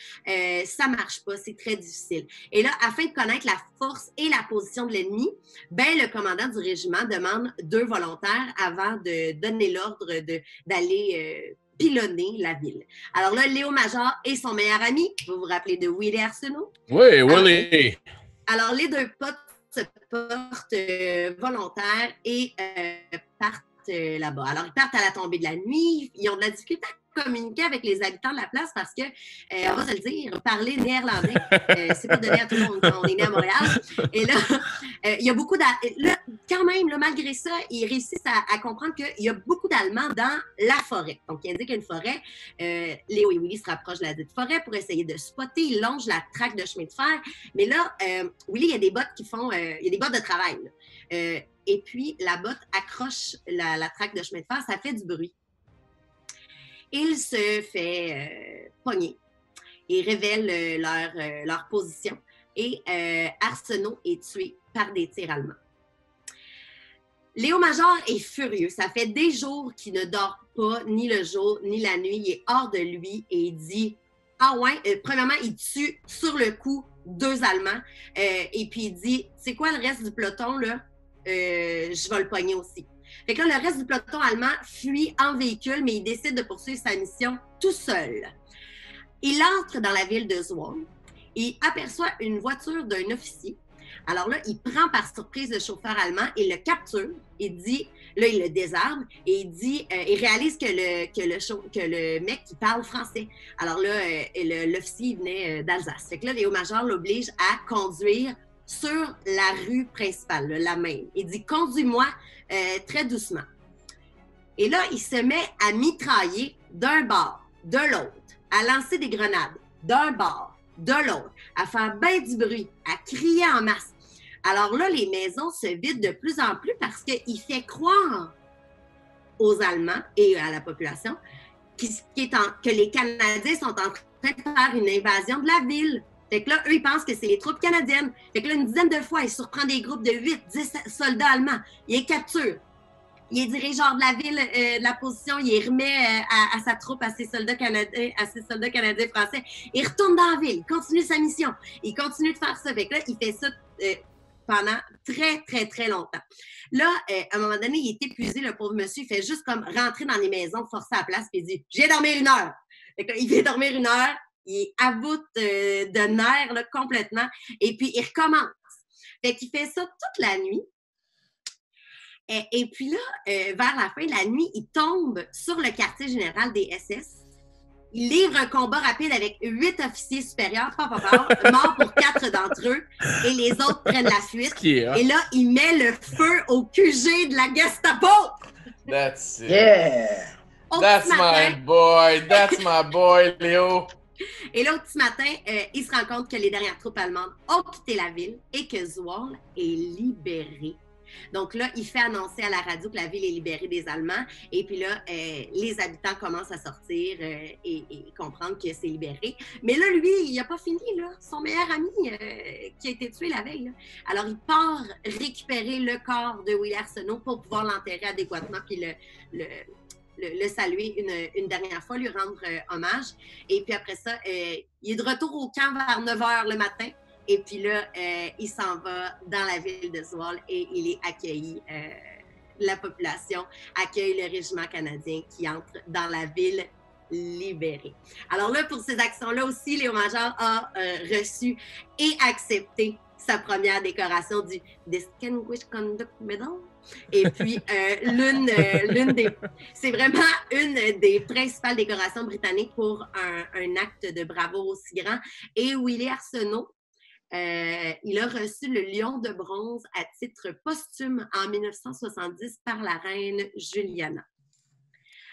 Speaker 1: Ça ne marche pas, c'est très difficile. Et là, afin de connaître la force et la position de l'ennemi, le commandant du régiment demande 2 volontaires avant de donner l'ordre d'aller pilonner la ville. Alors là, Léo Major et son meilleur ami, vous vous rappelez de Willie Arsenault?
Speaker 2: Oui, Willie!
Speaker 1: Alors, les deux potes se portent volontaires et partent là-bas. Alors, ils partent à la tombée de la nuit. Ils ont de la difficulté à communiquer avec les habitants de la place parce que, on va se le dire, parler néerlandais, c'est pas donné à tout le monde quand on est né à Montréal. Et là, il y a beaucoup quand même, là, malgré ça, ils réussissent à comprendre qu'il y a beaucoup d'Allemands dans la forêt. Donc, il indique une forêt. Léo et Willie se rapprochent de la dite forêt pour essayer de spotter. Ils longent la traque de chemin de fer. Mais là, Willie, il y a des bottes il y a des bottes de travail. Et puis, la botte accroche la traque de chemin de fer. Ça fait du bruit. Il se fait pogner et révèle leur position. Et Arsenault est tué par des tirs allemands. Léo Major est furieux. Ça fait des jours qu'il ne dort pas, ni le jour, ni la nuit. Il est hors de lui et il dit « Ah ouais, premièrement, il tue sur le coup 2 Allemands. Et puis il dit « C'est quoi le reste du peloton, là? Je vais le pogner aussi. » Fait que là, le reste du peloton allemand fuit en véhicule, mais il décide de poursuivre sa mission tout seul. Il entre dans la ville de Zwolle et aperçoit une voiture d'un officier. Alors là, il prend par surprise le chauffeur allemand et le capture. Il dit, là, il le désarme et il réalise que le mec, il parle français. Alors là, l'officier venait d'Alsace. Fait que là, Léo Major l'oblige à conduire sur la rue principale, la même. Il dit, conduis-moi très doucement. Et là, il se met à mitrailler d'un bord, de l'autre, à lancer des grenades d'un bord, de l'autre, à faire bien du bruit, à crier en masse. Alors là, les maisons se vident de plus en plus parce qu'il fait croire aux Allemands et à la population que les Canadiens sont en train de faire une invasion de la ville. Fait que là, eux, ils pensent que c'est les troupes canadiennes. Fait que là, une dizaine de fois, il surprend des groupes de 8, 10 soldats allemands. Il les capture. Il les dirige hors de la ville, de la position. Il les remet à sa troupe, à ses soldats canadiens français. Il retourne dans la ville. Il continue sa mission. Il continue de faire ça. Fait que là, il fait ça pendant très, très, très longtemps. Là, à un moment donné, il est épuisé, le pauvre monsieur. Il fait juste comme rentrer dans les maisons, forcer à la place, puis il dit « Je viens dormir 1 heure. » Fait que là, il vient dormir 1 heure. Il est à bout de nerfs là, complètement. Et puis, il recommence. Fait qu'il fait ça toute la nuit. Et puis là, vers la fin de la nuit, il tombe sur le quartier général des SS. Il livre un combat rapide avec 8 officiers supérieurs, morts pour 4 d'entre eux, et les autres prennent la fuite. Et là, il met le feu au QG de la Gestapo!
Speaker 2: That's it.
Speaker 3: Yeah!
Speaker 2: That's my boy. That's my boy, Léo.
Speaker 1: Et là, au petit matin, il se rend compte que les dernières troupes allemandes ont quitté la ville et que Zwolle est libérée. Donc là, il fait annoncer à la radio que la ville est libérée des Allemands. Et puis là, les habitants commencent à sortir et comprendre que c'est libéré. Mais là, lui, il n'a pas fini, là. Son meilleur ami qui a été tué la veille. Là. Alors, il part récupérer le corps de Willie Arsenault pour pouvoir l'enterrer adéquatement puis le saluer une dernière fois, lui rendre hommage. Et puis après ça, il est de retour au camp vers 9 h le matin. Et puis là, il s'en va dans la ville de Zwolle et il est accueilli. La population accueille le régiment canadien qui entre dans la ville libérée. Alors là, pour ces actions-là aussi, Léo Major a reçu et accepté sa première décoration du Distinguished Conduct Medal. Et puis, c'est vraiment une des principales décorations britanniques pour un acte de bravoure aussi grand. Et Willie Arsenault, il a reçu le Lion de bronze à titre posthume en 1970 par la reine Juliana.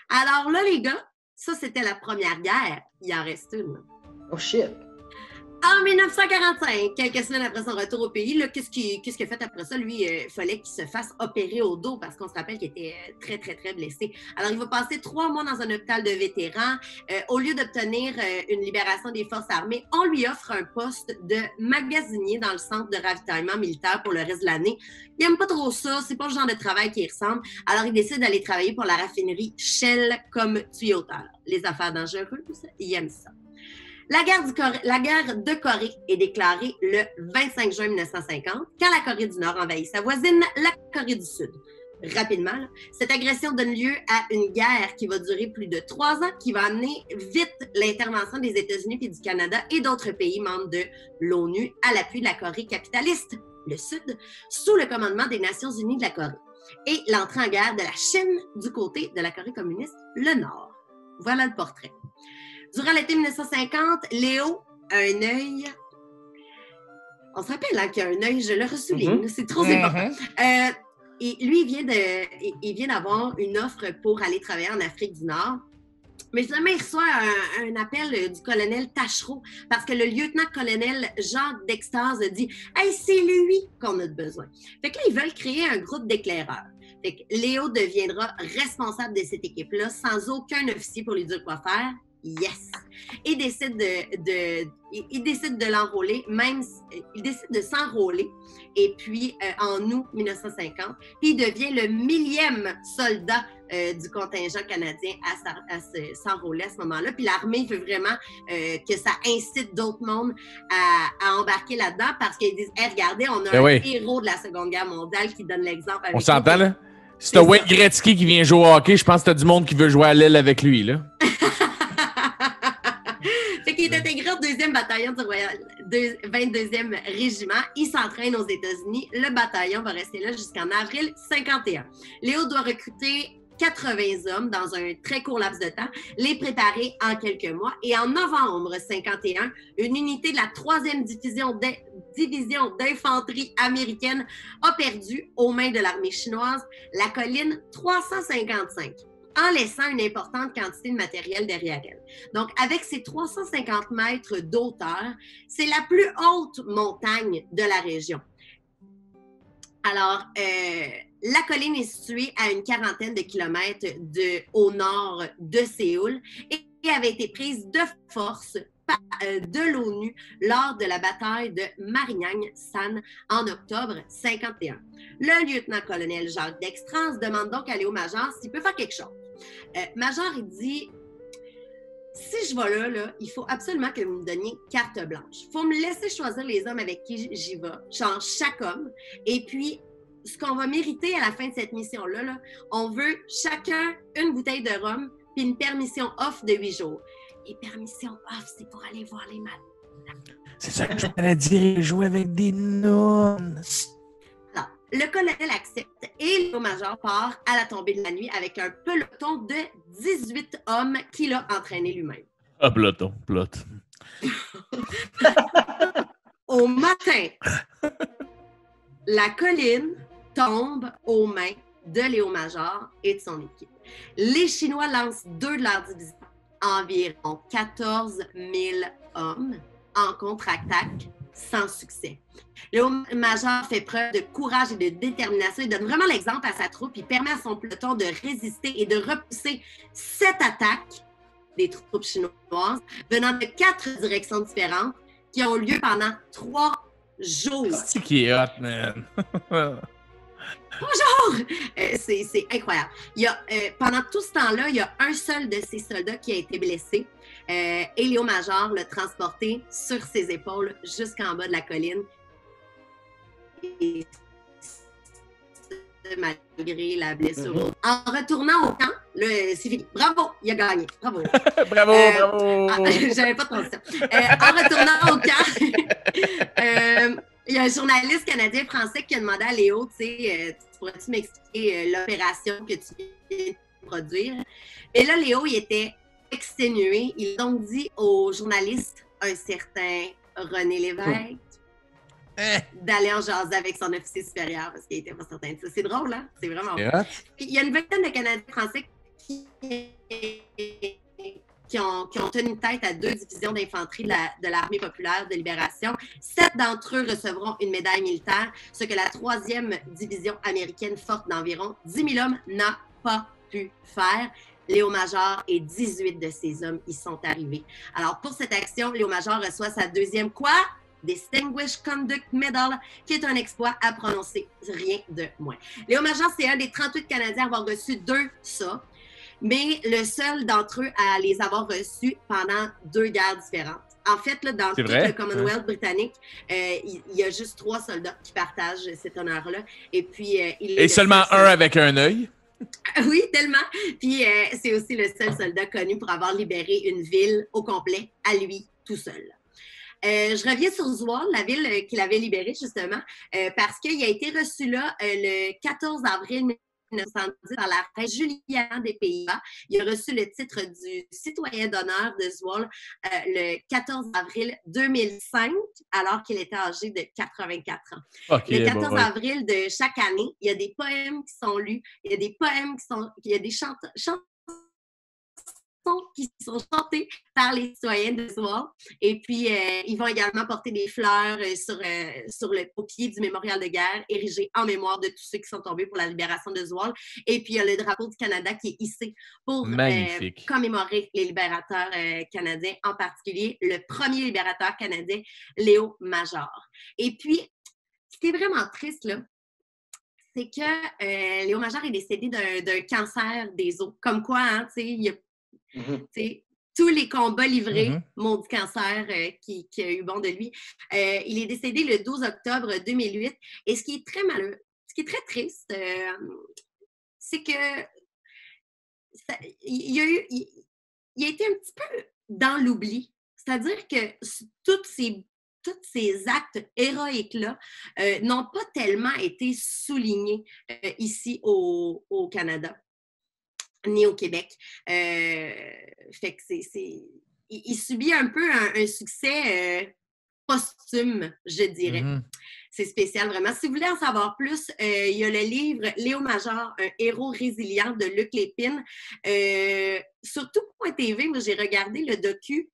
Speaker 1: Alors là, les gars, ça, c'était la première guerre. Il en reste une.
Speaker 3: Oh shit!
Speaker 1: En 1945, quelques semaines après son retour au pays, là, qu'est-ce qu'il a fait après ça? Lui, il fallait qu'il se fasse opérer au dos parce qu'on se rappelle qu'il était très, très, très blessé. Alors, il va passer 3 mois dans un hôpital de vétérans. Au lieu d'obtenir une libération des forces armées, on lui offre un poste de magasinier dans le centre de ravitaillement militaire pour le reste de l'année. Il n'aime pas trop ça, c'est pas le genre de travail qui ressemble. Alors, il décide d'aller travailler pour la raffinerie Shell comme tuyauteur. Les affaires dangereuses, il aime ça. La guerre de Corée est déclarée le 25 juin 1950, quand la Corée du Nord envahit sa voisine, la Corée du Sud. rapidement. Là. Cette agression donne lieu à une guerre qui va durer plus de 3 ans, qui va amener vite l'intervention des États-Unis et du Canada et d'autres pays membres de l'ONU à l'appui de la Corée capitaliste, le Sud, sous le commandement des Nations unies de la Corée. Et l'entrée en guerre de la Chine du côté de la Corée communiste, le Nord. Voilà le portrait. Durant l'été 1950, Léo a un œil... On se rappelle hein, qu'il a un œil, je le ressouligne, c'est trop important. Et lui, il vient d'avoir une offre pour aller travailler en Afrique du Nord. Mais finalement, il reçoit un appel du colonel Tachereau parce que le lieutenant-colonel Jacques d'Extase dit « Hey, c'est lui qu'on a besoin. » Fait que là, ils veulent créer un groupe d'éclaireurs. Fait que Léo deviendra responsable de cette équipe-là sans aucun officier pour lui dire quoi faire. Yes! Il décide de l'enrôler, il décide de s'enrôler, et puis en août 1950, puis il devient le 1000e soldat du contingent canadien à s'enrôler à ce moment-là. Puis l'armée veut vraiment que ça incite d'autres mondes à embarquer là-dedans parce qu'ils disent hey, regardez, on a un héros de la Seconde Guerre mondiale qui donne l'exemple. Avec
Speaker 2: on s'entend, là? Si t'as Wayne Gretzky qui vient jouer au hockey, je pense que t'as du monde qui veut jouer à l'aile avec lui, là.
Speaker 1: Fait qu'il est intégré au 2e bataillon du Royal 22e régiment. Il s'entraîne aux États-Unis. Le bataillon va rester là jusqu'en avril 51. Léo doit recruter 80 hommes dans un très court laps de temps, les préparer en quelques mois. Et en novembre 51, une unité de la 3e division d'infanterie américaine a perdu aux mains de l'armée chinoise la colline 355. En laissant une importante quantité de matériel derrière elle. Donc, avec ses 350 mètres d'auteur, c'est la plus haute montagne de la région. Alors, la colline est située à une quarantaine de kilomètres au nord de Séoul et avait été prise de force de l'ONU lors de la bataille de Marignane-San en octobre 51. Le lieutenant-colonel Jacques Dextrans demande donc à Léo Major s'il peut faire quelque chose. Major, il dit si je vais là, il faut absolument que vous me donniez carte blanche. Il faut me laisser choisir les hommes avec qui j'y vais, genre chaque homme. Et puis, ce qu'on va mériter à la fin de cette mission-là, là, on veut chacun une bouteille de rhum puis une permission off de 8 jours. Et permission off, c'est pour aller voir les malades.
Speaker 2: C'est ça que je voulais dire, jouer avec des nonnes.
Speaker 1: Alors, le colonel accepte et Léo Major part à la tombée de la nuit avec un peloton de 18 hommes qu'il a entraîné lui-même.
Speaker 2: Ah, peloton.
Speaker 1: Au matin, la colline tombe aux mains de Léo Major et de son équipe. Les Chinois lancent 2 de leur division, environ 14 000 hommes en contre-attaque sans succès. Léo Major fait preuve de courage et de détermination. Il donne vraiment l'exemple à sa troupe. Il permet à son peloton de résister et de repousser 7 attaques des troupes chinoises venant de 4 directions différentes qui ont lieu pendant 3 jours.
Speaker 2: C'est qui est hot, man.
Speaker 1: Bonjour! C'est incroyable. Pendant tout ce temps-là, il y a un seul de ces soldats qui a été blessé. Et Léo Major l'a transporté sur ses épaules jusqu'en bas de la colline. Et malgré la blessure. En retournant au camp, c'est fini. Bravo! Il a gagné. Bravo!
Speaker 2: bravo!
Speaker 1: J'avais pas de transition. En retournant au camp, il y a un journaliste canadien-français qui a demandé à Léo, pourrais-tu m'expliquer l'opération que tu viens de produire? Et là, Léo, il était exténué. Il a donc dit au journaliste, un certain René Lévesque, d'aller en jaser avec son officier supérieur parce qu'il n'était pas certain de ça. C'est drôle, hein? C'est vraiment drôle. Il y a une vingtaine de Canadiens français qui ont tenu tête à 2 divisions d'infanterie de l'Armée populaire de libération. 7 d'entre eux recevront une médaille militaire, ce que la 3e division américaine forte d'environ 10 000 hommes n'a pas pu faire. Léo Major et 18 de ses hommes y sont arrivés. Alors, pour cette action, Léo Major reçoit sa 2e Distinguished Conduct Medal, qui est un exploit à prononcer, rien de moins. Léo Major, c'est un des 38 Canadiens à avoir reçu 2 mais le seul d'entre eux à les avoir reçus pendant 2 guerres différentes. En fait, là, dans
Speaker 2: C'est
Speaker 1: tout
Speaker 2: vrai?
Speaker 1: le Commonwealth britannique, il y a juste 3 soldats qui partagent cet honneur-là. Et puis, il est
Speaker 2: Et
Speaker 1: le
Speaker 2: seulement
Speaker 1: seul
Speaker 2: un
Speaker 1: soldat.
Speaker 2: avec un œil.
Speaker 1: Oui, tellement. Puis, c'est aussi le seul soldat connu pour avoir libéré une ville au complet, à lui, tout seul. Je reviens sur Zwolle, la ville qu'il avait libérée, justement, parce qu'il a été reçu là le 14 avril 1910 par la reine Juliane des Pays-Bas. Il a reçu le titre du citoyen d'honneur de Zwolle le 14 avril 2005, alors qu'il était âgé de 84 ans.
Speaker 2: OK,
Speaker 1: Le 14
Speaker 2: bon, ouais.
Speaker 1: avril de chaque année, il y a des poèmes qui sont lus, il y a des poèmes il y a des chansons qui sont chantés par les citoyens de Zwolle. Et puis, ils vont également porter des fleurs au pied du mémorial de guerre érigé en mémoire de tous ceux qui sont tombés pour la libération de Zwolle. Et puis, il y a le drapeau du Canada qui est hissé pour
Speaker 2: Magnifique.
Speaker 1: commémorer les libérateurs canadiens, en particulier le premier libérateur canadien, Léo Major. Et puis, ce qui est vraiment triste, là, c'est que Léo Major est décédé d'un cancer des os. Comme quoi, hein, tu sais, il y a tous les combats livrés, maudit cancer qui a eu bon de lui. Il est décédé le 12 octobre 2008. Et ce qui est très malheureux, ce qui est très triste, c'est que il a été un petit peu dans l'oubli. C'est-à-dire que tous ces actes héroïques-là n'ont pas tellement été soulignés ici au Canada ni au Québec. Fait que il subit un peu un succès posthume, je dirais. C'est spécial, vraiment. Si vous voulez en savoir plus, il y a le livre « Léo Major, un héros résilient » de Luc Lépine. Sur tout.tv, moi, j'ai regardé le docu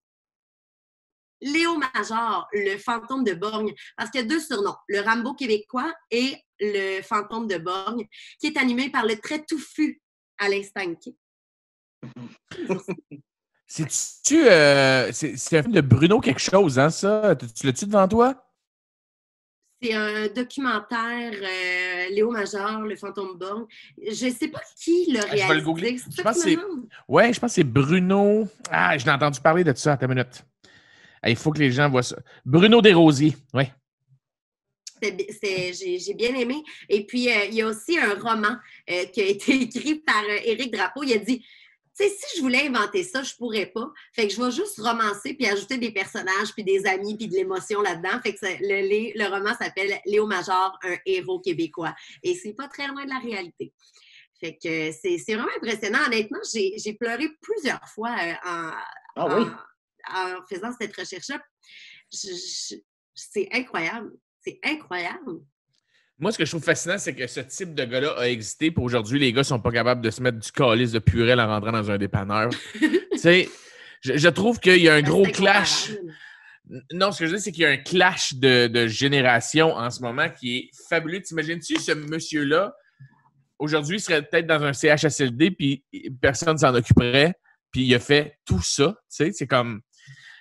Speaker 1: Léo Major, le fantôme de Borgne, parce qu'il y a 2 surnoms, le Rambo québécois et le fantôme de Borgne, qui est animé par le très touffu Alain Stanky.
Speaker 2: C'est un film de Bruno quelque chose, hein, ça? Tu l'as-tu devant toi?
Speaker 1: C'est un documentaire Léo Major, le fantôme Borgne. Je ne sais pas qui l'a réalisé.
Speaker 2: Je vais le googler.
Speaker 1: Je pense
Speaker 2: que c'est Bruno. Ah, je l'ai entendu parler de ça. Attends une minute. Il faut que les gens voient ça. Bruno Desrosiers, oui.
Speaker 1: J'ai bien aimé. Et puis, il y a aussi un roman qui a été écrit par Éric Drapeau. Il a dit, tu sais, si je voulais inventer ça, je pourrais pas. Fait que je vais juste romancer puis ajouter des personnages puis des amis puis de l'émotion là-dedans. Fait que le roman s'appelle Léo Major, un héros québécois. Et c'est pas très loin de la réalité. Fait que c'est vraiment impressionnant. Honnêtement, j'ai pleuré plusieurs fois en faisant cette recherche-là. C'est incroyable. C'est incroyable.
Speaker 2: Moi, ce que je trouve fascinant, c'est que ce type de gars-là a existé. Puis aujourd'hui, les gars ne sont pas capables de se mettre du calice de purée en rentrant dans un dépanneur. Tu sais, je trouve qu'il y a un gros clash. Non, ce que je veux dire, c'est qu'il y a un clash de génération en ce moment qui est fabuleux. T'imagines-tu ce monsieur-là, aujourd'hui, il serait peut-être dans un CHSLD, puis personne ne s'en occuperait, puis il a fait tout ça. Tu sais, c'est comme...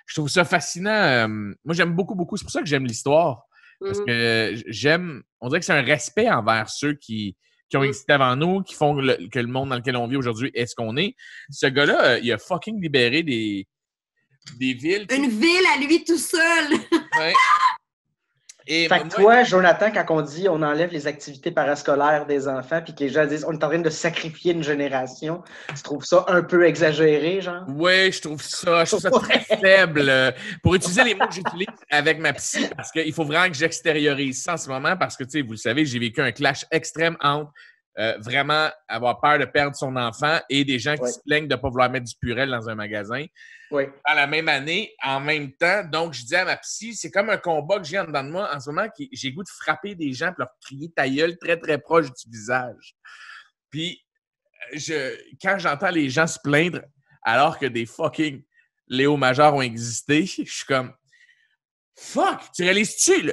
Speaker 2: Je trouve ça fascinant. Moi, j'aime beaucoup, beaucoup. C'est pour ça que j'aime l'histoire. Parce que on dirait que c'est un respect envers ceux qui ont existé avant nous, qui font que le monde dans lequel on vit aujourd'hui est ce qu'on est. Ce gars-là, il a fucking libéré des villes.
Speaker 1: Une ville à lui tout seul!
Speaker 2: Ouais. Et
Speaker 3: fait que toi, Jonathan, quand on dit on enlève les activités parascolaires des enfants puis que les gens disent on est en train de sacrifier une génération, tu trouves ça un peu exagéré, genre?
Speaker 2: Oui, je trouve ça très faible. Pour utiliser les mots que j'utilise avec ma psy, parce qu'il faut vraiment que j'extériorise ça en ce moment, parce que, tu sais, vous le savez, j'ai vécu un clash extrême entre vraiment avoir peur de perdre son enfant et des gens qui se plaignent de ne pas vouloir mettre du Purell dans un magasin.
Speaker 3: Oui.
Speaker 2: À la même année, en même temps. Donc, je dis à ma psy, c'est comme un combat que j'ai en dedans de moi en ce moment, j'ai le goût de frapper des gens et leur crier ta gueule très, très proche du visage. Puis, quand j'entends les gens se plaindre alors que des fucking Léo Major ont existé, je suis comme fuck! Tu réalises-tu?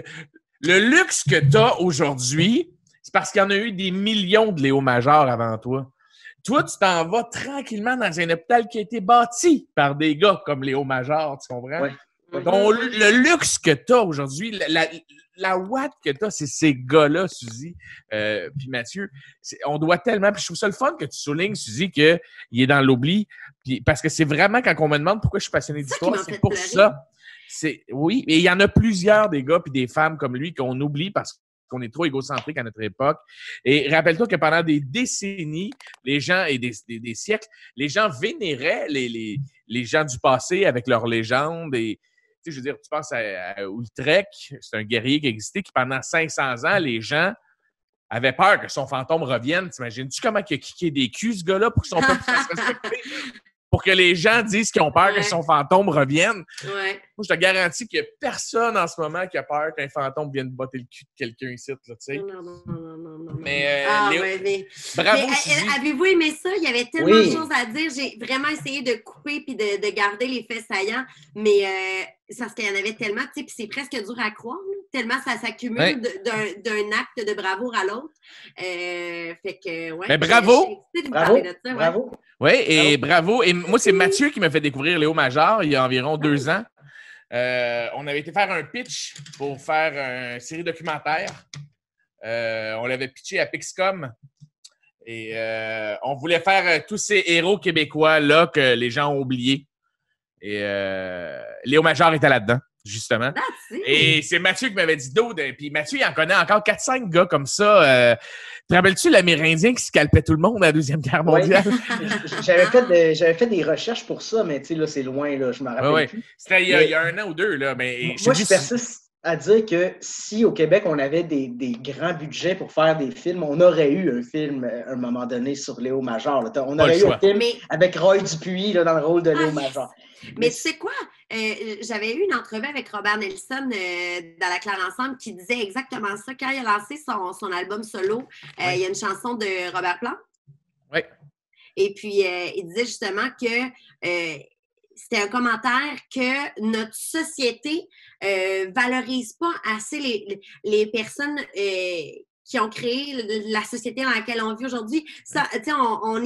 Speaker 2: Le luxe que tu as aujourd'hui, c'est parce qu'il y en a eu des millions de Léo Major avant toi. Toi, tu t'en vas tranquillement dans un hôpital qui a été bâti par des gars comme Léo Major, tu comprends?
Speaker 3: Oui.
Speaker 2: Donc, le luxe que tu as aujourd'hui, la ouate que tu as, c'est ces gars-là, Suzy, puis Mathieu. On doit tellement... Puis je trouve ça le fun que tu soulignes, Suzy, qu'il est dans l'oubli. Parce que c'est vraiment, quand on me demande pourquoi je suis passionné d'histoire, c'est pour ça. Oui, et il y en a plusieurs des gars puis des femmes comme lui qu'on oublie parce qu'on est trop égocentrique à notre époque. Et rappelle-toi que pendant des décennies, les gens, et des siècles, les gens vénéraient les gens du passé avec leurs légendes. Et, tu sais, je veux dire, tu penses à Ultrek, c'est un guerrier qui existait, qui pendant 500 ans, les gens avaient peur que son fantôme revienne. T'imagines-tu comment il a kické des culs, ce gars-là, pour que son peuple fasse respecter? Pour que les gens disent qu'ils ont peur que son fantôme revienne.
Speaker 1: Ouais.
Speaker 2: Moi, je te garantis qu'il n'y a personne en ce moment qui a peur qu'un fantôme vienne botter le cul de quelqu'un ici, là, tu sais.
Speaker 1: Non.
Speaker 2: Mais,
Speaker 1: Léo... mais...
Speaker 2: bravo,
Speaker 1: mais avez-vous aimé ça? Il y avait tellement de choses à dire. J'ai vraiment essayé de couper puis de garder les faits saillants, mais c'est parce qu'il y en avait tellement, tu sais, puis c'est presque dur à croire, là, tellement ça s'accumule d'un acte de bravoure à l'autre. Fait que, ouais.
Speaker 2: Mais bravo!
Speaker 3: Bravo!
Speaker 2: Oui, et bravo. Et moi, c'est Mathieu qui m'a fait découvrir Léo Major il y a environ 2 ans. On avait été faire un pitch pour faire une série documentaire. On l'avait pitché à Pixcom. Et on voulait faire tous ces héros québécois-là que les gens ont oubliés. Et Léo Major était là-dedans, justement. Et c'est Mathieu qui m'avait dit d'autres. Puis Mathieu, il en connaît encore 4-5 gars comme ça. Te rappelles-tu l'Amérindien qui scalpait tout le monde à la Deuxième Guerre mondiale?
Speaker 3: Oui. J'avais fait des recherches pour ça, mais tu sais, là, c'est loin, là, je m'en rappelle plus.
Speaker 2: C'était il y a 1 an ou 2, là. Mais
Speaker 3: moi, je persiste à dire que si au Québec, on avait des grands budgets pour faire des films, on aurait eu un film à un moment donné sur Léo Major. Là. On aurait eu un film avec Roy Dupuis là, dans le rôle de Léo Major.
Speaker 1: Mais tu sais quoi? J'avais eu une entrevue avec Robert Nelson dans La Claire Ensemble qui disait exactement ça. Quand il a lancé son album solo, il y a une chanson de Robert Plante.
Speaker 2: Oui.
Speaker 1: Et puis, il disait justement que c'était un commentaire que notre société valorise pas assez les personnes qui ont créé la société dans laquelle on vit aujourd'hui. Ça, tu sais, on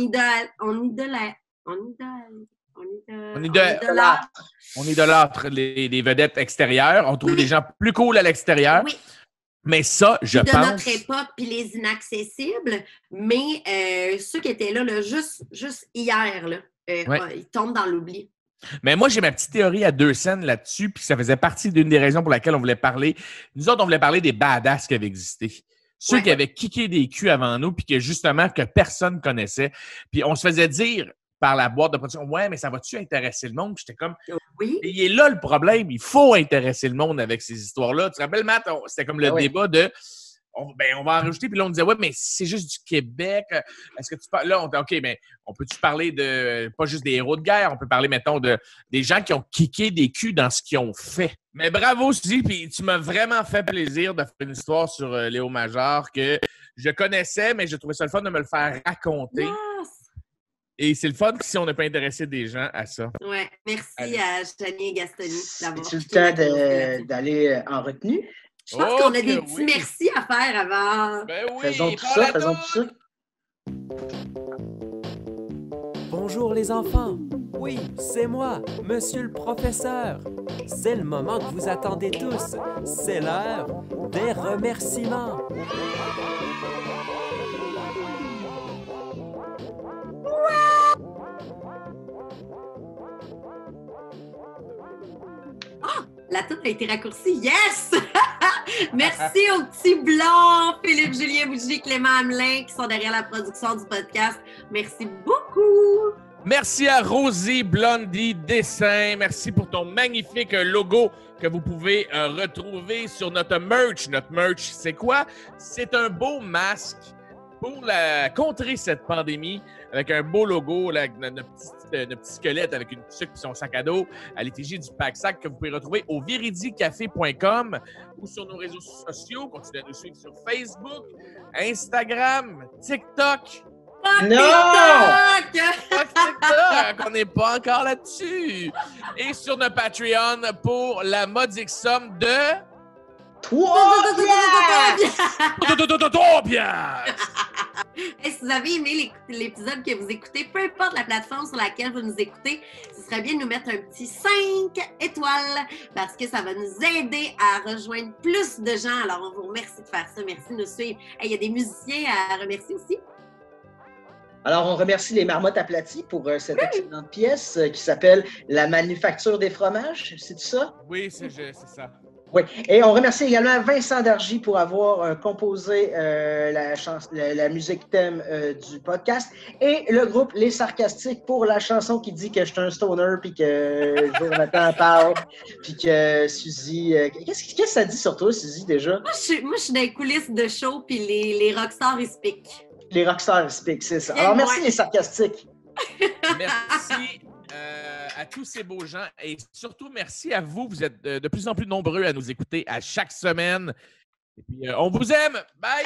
Speaker 2: idolâtre les vedettes extérieures. On trouve des gens plus cool à l'extérieur. Oui. Mais ça, je pense...
Speaker 1: De notre époque, puis les inaccessibles. Mais ceux qui étaient là juste hier, là, ils tombent dans l'oubli.
Speaker 2: Mais moi, j'ai ma petite théorie à 2 scènes là-dessus, puis ça faisait partie d'une des raisons pour laquelle on voulait parler. Nous autres, on voulait parler des badass qui avaient existé. Ceux qui avaient kické des culs avant nous, puis que justement, que personne connaissait. Puis on se faisait dire par la boîte de production, ouais, mais ça va-tu intéresser le monde? Puis j'étais comme,
Speaker 1: oui.
Speaker 2: Et il est là le problème, il faut intéresser le monde avec ces histoires-là. Tu te rappelles, Matt, c'était comme le débat de, on va en rajouter, puis là, on disait, ouais, mais c'est juste du Québec. Est-ce que tu parles, là, OK, mais on peut-tu parler de, pas juste des héros de guerre, on peut parler, mettons, des gens qui ont kické des culs dans ce qu'ils ont fait. Mais bravo, Suzy, puis tu m'as vraiment fait plaisir de faire une histoire sur Léo Major que je connaissais, mais je trouvais ça le fun de me le faire raconter. Yes. Et c'est le fun si on n'a pas intéressé des gens à ça.
Speaker 1: Oui, merci à Chani et Gastoni d'avoir.
Speaker 3: C'est-tu le temps d'aller en retenue?
Speaker 1: Je pense qu'on a des petits merci à faire avant.
Speaker 2: Ben oui,
Speaker 3: faisons tout ça.
Speaker 5: Bonjour les enfants. Oui, c'est moi, monsieur le professeur. C'est le moment que vous attendez tous. C'est l'heure des remerciements.
Speaker 1: La toute a été raccourcie. Yes! Merci aux petits blancs, Philippe, Julien Bougie, Clément Hamelin, qui sont derrière la production du podcast. Merci beaucoup!
Speaker 2: Merci à Rosie Blondie Dessin. Merci pour ton magnifique logo que vous pouvez retrouver sur notre merch. Notre merch, c'est quoi? C'est un beau masque pour contrer cette pandémie avec un beau logo, là, notre petit squelette avec une tuque et son sac à dos à l'effigie du Pack-Sac que vous pouvez retrouver au viridicafé.com ou sur nos réseaux sociaux. Continuez à nous suivre sur Facebook, Instagram, TikTok. TikTok! On n'est pas encore là-dessus. Et sur notre Patreon pour la modique somme de...
Speaker 3: 3
Speaker 2: piastres!
Speaker 1: Et si vous avez aimé l'épisode que vous écoutez, peu importe la plateforme sur laquelle vous nous écoutez, ce serait bien de nous mettre un petit 5 étoiles parce que ça va nous aider à rejoindre plus de gens. Alors, on vous remercie de faire ça. Merci de nous suivre. Il y a des musiciens à remercier aussi.
Speaker 3: Alors, on remercie les Marmottes aplaties pour cette excellente pièce qui s'appelle La Manufacture des fromages. C'est ça?
Speaker 2: Oui, c'est ça.
Speaker 3: Oui. Et on remercie également Vincent Dargy pour avoir composé la musique thème du podcast et le groupe Les Sarcastiques pour la chanson qui dit que je suis un stoner puis que Jonathan parle puis que Suzy... Qu'est-ce que ça dit sur toi, Suzy, déjà?
Speaker 1: Moi, je suis dans les coulisses de show, puis les rockstars, ils se piquent.
Speaker 3: Les rockstars speak, c'est ça. Alors, merci les Sarcastiques.
Speaker 2: Merci à tous ces beaux gens et surtout merci à vous. Vous êtes de plus en plus nombreux à nous écouter à chaque semaine. Et puis, on vous aime. Bye!